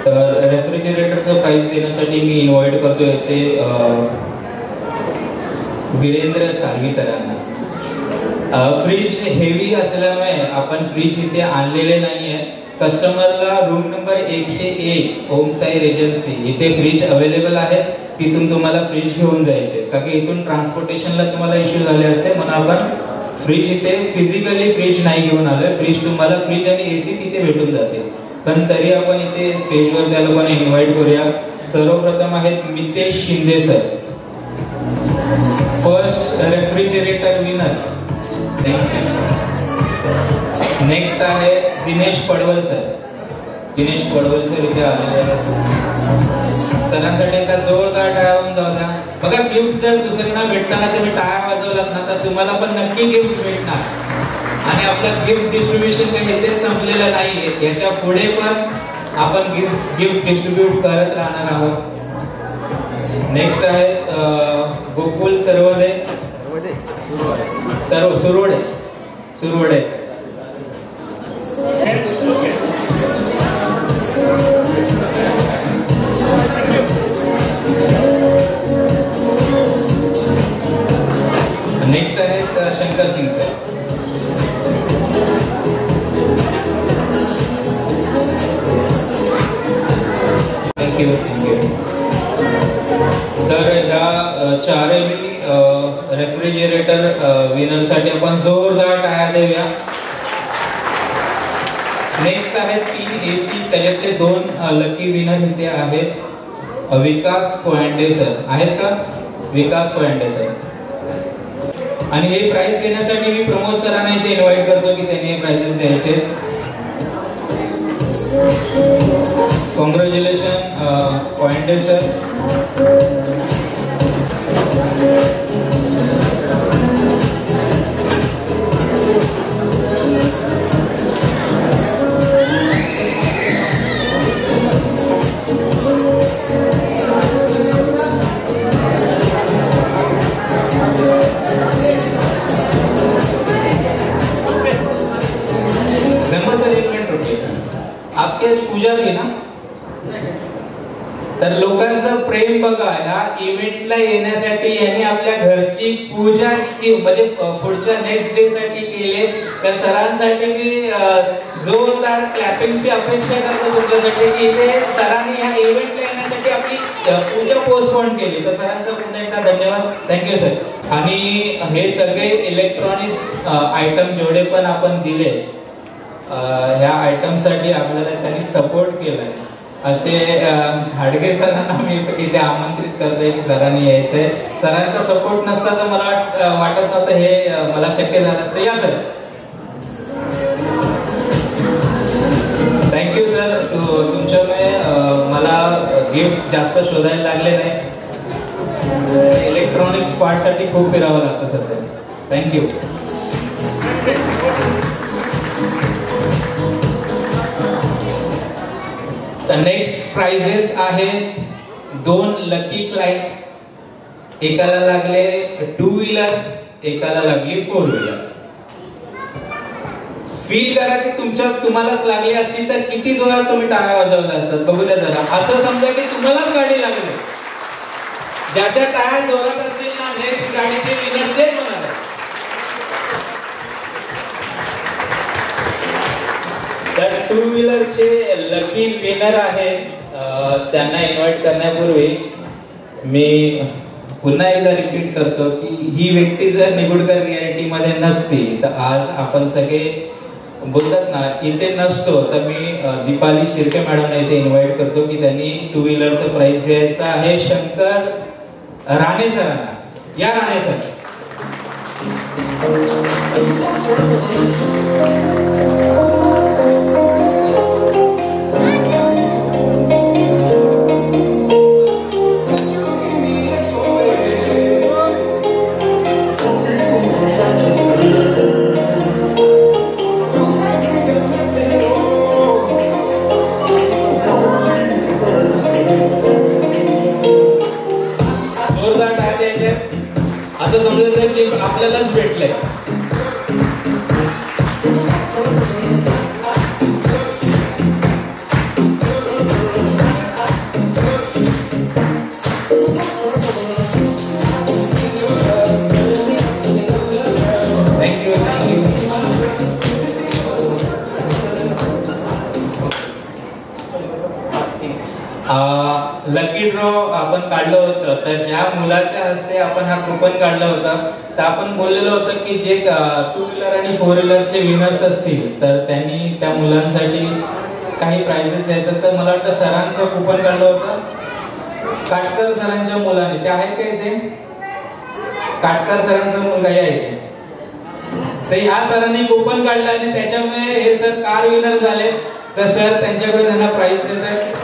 तर रेफ्रिजरेटरचं प्राइस देण्यासाठी मी इन्व्हाइट करतो इथे वीरेंद्र सालवी सरांना. फ्रीज हेवी असल्यामुळे आपण फ्रीज इथे आणलेले नाही आहे. कस्टमरला रूम नंबर 101 ओम साई रेजन्सी इथे फ्रीज अवेलेबल आहे, तिथून तुम्हाला फ्रीज घेऊन जायचे, कारण की इथून ट्रान्सपोर्टेशनला तुम्हाला इश्यू झाले असते, म्हणून आपण फ्रीज इथे फिजिकली फ्रीज नाही घेऊन आलोय. फ्रीज तुम्हाला फ्रीज आणि एसी तिथे भेटून जाते. पण तरी आपण इथे स्टेजवर त्या लोकांना इन्व्हाइट करूया. सर्वप्रथम आहेत Mitesh Shinde sir, first refrigerator winner. Next आहे दिनेश पडवल सर. दिनेश पडवल सर इथे आलेले आहेत. सरांसाठी एका जोरदार टाळ्या होऊन जाऊ द्या. बघा, गिफ्ट जर दुसऱ्यांना भेटताना तुम्ही टाळ्या वाजवलात ना तर तुम्हाला पण नक्की गिफ्ट भेटणार. आणि आपलं गिफ्ट डिस्ट्रीब्युशन काही इथेच संपलेलं नाहीये, याच्या पुढे पण आपण गिफ्ट डिस्ट्रीब्यूट करत राहणार आहोत. नेक्स्ट आहे गोकुल सुरवडे नेक्स्ट आहे शंकर सिंग सर. थँक्यू. तर ह्या चारही रेफ्रिजरेटर विनरसाठी आपण जोरदार टाळ्या देऊया. नेक्स्ट आहेत 3 AC, त्याच्यातले 2 लकी विनर इथे आहेत. विकास कोयंडे सर आहेत का? विकास कोयंडे सर. आणि हे प्राइज देण्यासाठी मी प्रमोद सरांना इथे इन्व्हाइट करतो की त्यांनी हे प्राइजेस द्यायचे. Congratulation Koyande sir. आपकी आज पूजा थी ना, तर लोकांचं प्रेम बघा, ह्या इव्हेंटला येण्यासाठी यांनी आपल्या घरची पूजा म्हणजे पुढच्या नेक्स्ट डे साठी केले. तर सरांसाठी मी जोरदार क्लॅपिंगची अपेक्षा करतो तुमच्यासाठी की इथे सरांनी ह्या इव्हेंटला येण्यासाठी आपली पूजा पोस्टपोन केली. तर सरांचा पुन्हा एकदा धन्यवाद. Thank you sir. आणि हे सगळे इलेक्ट्रॉनिक्स आयटम जेवढे पण आपण दिले, ह्या आयटमसाठी आपल्याला त्यांनी सपोर्ट केलाय, असे हाडगे सरांना मी इथे आमंत्रित करतोय की सरांनी यायचंय. सरांचा सपोर्ट नसता तर मला वाटत नव्हतं हे मला शक्य झालं असतं. या सर. Thank you sir. तुमच्यामुळे मला गिफ्ट जास्त शोधायला लागले नाही. इलेक्ट्रॉनिक्स पार्टसाठी खूप फिरावं लागतं सध्या. थँक्यू. नेक्स्ट प्राइजेस आहेत 2 लकी क्लाइंट. एकाला लागले 2 व्हीलर, एकाला लागली 4 व्हीलर. फील करा की तुम्हालाच लागली असती तर किती जोरात तुम्ही टाळ्या वाजवल्या असतात. बघू द्या जरा. असं समजा की तुम्हालाच गाडी लागली. ज्याच्या टाळ्या जोरात असतील ना, नेक्स्ट गाडीचे विनर तेच होणार. तर 2 व्हीलरचे लकी विनर आहेत. त्यांना इन्व्हाइट करण्यापूर्वी मी पुन्हा एकदा रिपीट करतो की ही व्यक्ती जर निगुडकर रियालिटीमध्ये नसती तर आज आपण सगळे बोलतात ना इथे नसतो. तर मी दीपाली शिर्के मॅडमला इथे इन्व्हाइट करतो की त्यांनी 2 व्हीलरचं प्राइज द्यायचं आहे शंकर राणे सरांना. या राणे सर. असं समजायचं की आपल्यालाच भेटलंय. थँक्यू. ड्रॉ आपण काढलं होतं, तर ज्या मुलाच्या हस्ते आपण हा कुपन काढला होता, तर आपण बोललेलो होतं की जे 2 व्हीलर आणि 4 व्हीलरचे विनर्स असतील तर त्यांनी त्या मुलांसाठी काही प्राइजेस द्यायचं. तर मला वाटतं सरांचं कुपन काढलं होतं, काटकर सरांच्या मुलाने. ते आहेत का इथे? काटकर सरांचा मुलगा आहे. तर ह्या सरांनी कुपन काढलं आणि त्याच्यामुळे हे सर कार विनर झाले. तर सर त्यांच्याकडे त्यांना प्राइज देत आहेत.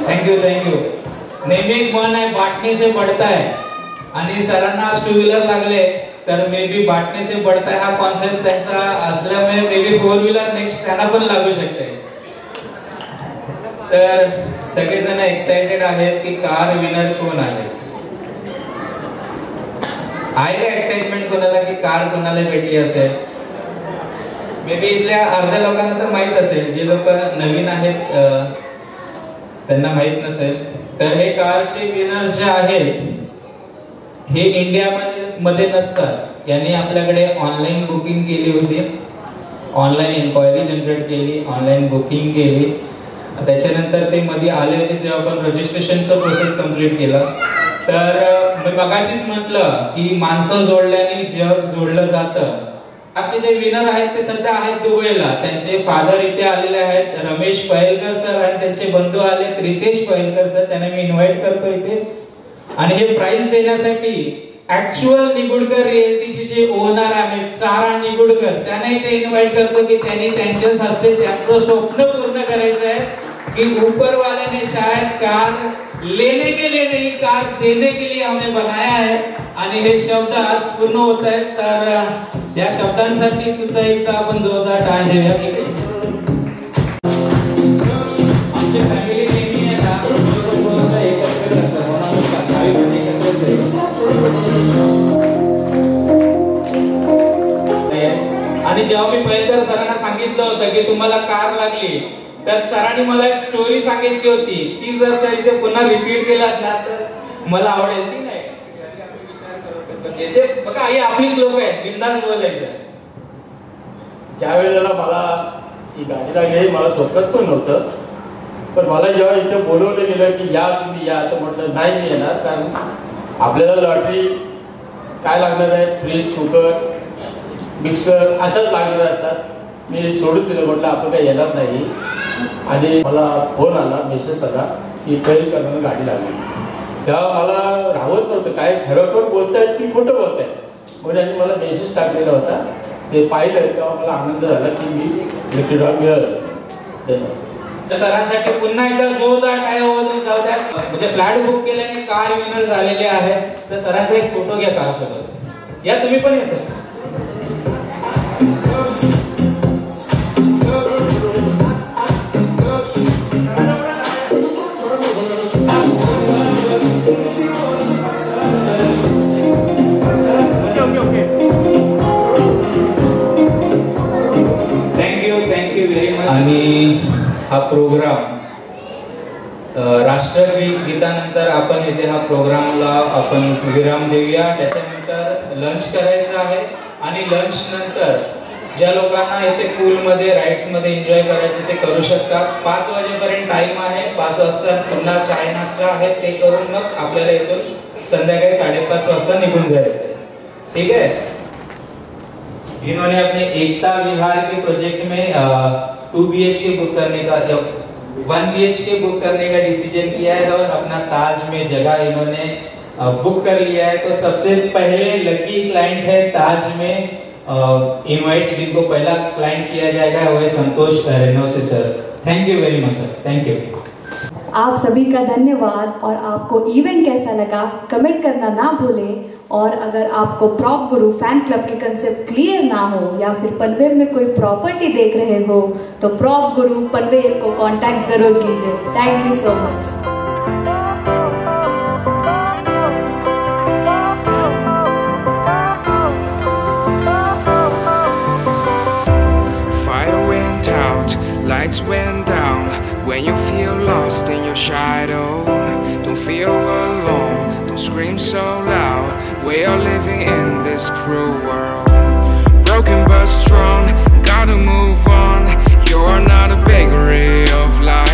थँक्यू. नेहमी एक मन आहे, बांटणे से बढ़ता है, आणि सरांना 2 व्हीलर लागले तर मे बी बांटणे से बढ़ता है हा कॉन्सेप्ट त्यांचा असल्यामुळे मे बी 4 व्हीलर नेक्स्ट त्यांना पण लागू शकते. तर सगळेजण एक्साइटेड आहेत की कार विनर कोण आहे का एक्साइटमेंट कोणाला की कार कोणाला भेटली असेल? मे बी इथल्या अर्ध्या लोकांना तर माहित असेल, जे लोक नवीन आहेत त्यांना माहित नसेल. तर हे कारचे विनर्स जे आहेत हे इंडियामध्ये नसतात. यांनी आपल्याकडे ऑनलाईन बुकिंग केली होती, ऑनलाईन इन्क्वायरी जनरेट केली, ऑनलाईन बुकिंग केली. त्याच्यानंतर ते मध्ये आले होते तेव्हा आपण रजिस्ट्रेशनचं प्रोसेस कंप्लीट केलं. तर मी मगाशीच म्हटलं की माणसं जोडल्याने जग जोडलं जातं. आमचे जे विनर आहेत ते सध्या आहेत दुबईला. त्यांचे फादर इथे आलेले आहेत, रमेश पहेलकर सर, आणि त्यांचे बंधू आले रितेश पहेलकर सर. त्यांना मी इन्व्हाइट करतो इथे. आणि हे प्राइज देण्यासाठी ऍक्च्युअल निगुडकर रिएल्टीचे जे ओनर आहेत सारा निगुडकर, त्यांना इथे इन्व्हाइट करतो की त्यांनी त्यांच्याच हस्ते त्यांचं स्वप्न पूर्ण करायचं आहे कि ऊपर वाले ने शायद कार लेने के लिए नहीं, कार देने के लिए हमें बनाया है. आणि हे शब्द आज पूर्ण होत आहेत. तर या शब्दांसाठी सुद्धा एकदा आपण जोरदार टाळ्या देऊया. आमची फॅमिली नेहमी आहे ना एकत्र आणि जेव्हा मी पहेलकर सरांना सांगितलं होतं की तुम्हाला कार लागली, तर सरांनी मला एक स्टोरी सांगितली होती. ती जर सर इथे पुन्हा रिपीट केलात ना तर मला आवडेल. की नाही? बघा ही आपलीच लोक आहेत, बिंदास बोलायचं. ज्या वेळेला मला ही गाडी लागली मला स्वप्नात पण नव्हतं, पण मला जेव्हा इथे बोलवलं गेलं की या तुम्ही या, तर म्हटलं नाही मी येणार, कारण आपल्याला लॉटरी काय लागणार आहे, फ्रीज, कुकर, मिक्सर अशाच लागणार असतात. मी सोडून दिलं, म्हटलं आपण काही येणार नाही. आणि मला फोन आला, मेसेज आला की कैल करण्यानं गाडी लागली. तेव्हा मला राहत नव्हतं, काय खरोखर बोलतायत की खोटं बोलतायत. मग त्यांनी मला मेसेज टाकलेला होता, ते पाहिलं तेव्हा मला आनंद झाला की मी इलेक्ट्रिक डॉग मिळालं. सरांसाठी पुन्हा एकदा जोरदार टाळ्या वाजवून जाऊ द्या. म्हणजे फ्लॅट बुक केल्याने कार विनर झालेले आहे. तर सरांचा एक फोटो घ्या कार सोबत. या तुम्ही पण या सर. Thank you very much. आणि हा प्रोग्राम राष्ट्रगीतानंतर आपण इथे हा प्रोग्रामला आपण विराम देऊया. त्याच्यानंतर लंच करायचं आहे आणि लंच नंतर ज्या लोकांना इथे पूलमध्ये राईड्समध्ये एन्जॉय करायचे ते करू शकतात. 5 वाजेपर्यंत टाइम आहे. 5 वाजता पुन्हा चाय नाश्ता आहे, ते करून मग आपल्याला इथून संध्याकाळी 5:30 वाजता निघून जायचं. ठीक है. इन्होंने अपने एकता विहार के प्रोजेक्ट में 2 BHK बुक करने का 1 BHK बुक करने का डिसीजन किया है और अपना ताज में जगह इन्होंने बुक कर लिया है. तो सबसे पहले लकी क्लाइंट है ताज में इनवाइट, जिनको पहला क्लाइंट किया जाएगा वो है संतोष रेनो से sir. Thank you very much sir. Thank you. आप सभी का धन्यवाद. और आपको इवेंट कैसा लगा कमेंट करना ना भूलें. और अगर आपको प्रॉप गुरु फैन क्लब के कंसेप्ट क्लियर ना हो या फिर पनवेल में कोई प्रॉपर्टी देख रहे हो तो प्रॉप गुरु पनवेल को कांटेक्ट जरूर कीजिए. Thank you so much. Lights went down when you feel lost in your shadow. Don't feel alone, don't scream so loud. We are living in this cruel world. Broken but strong, gotta move on. You are not a bakery of life.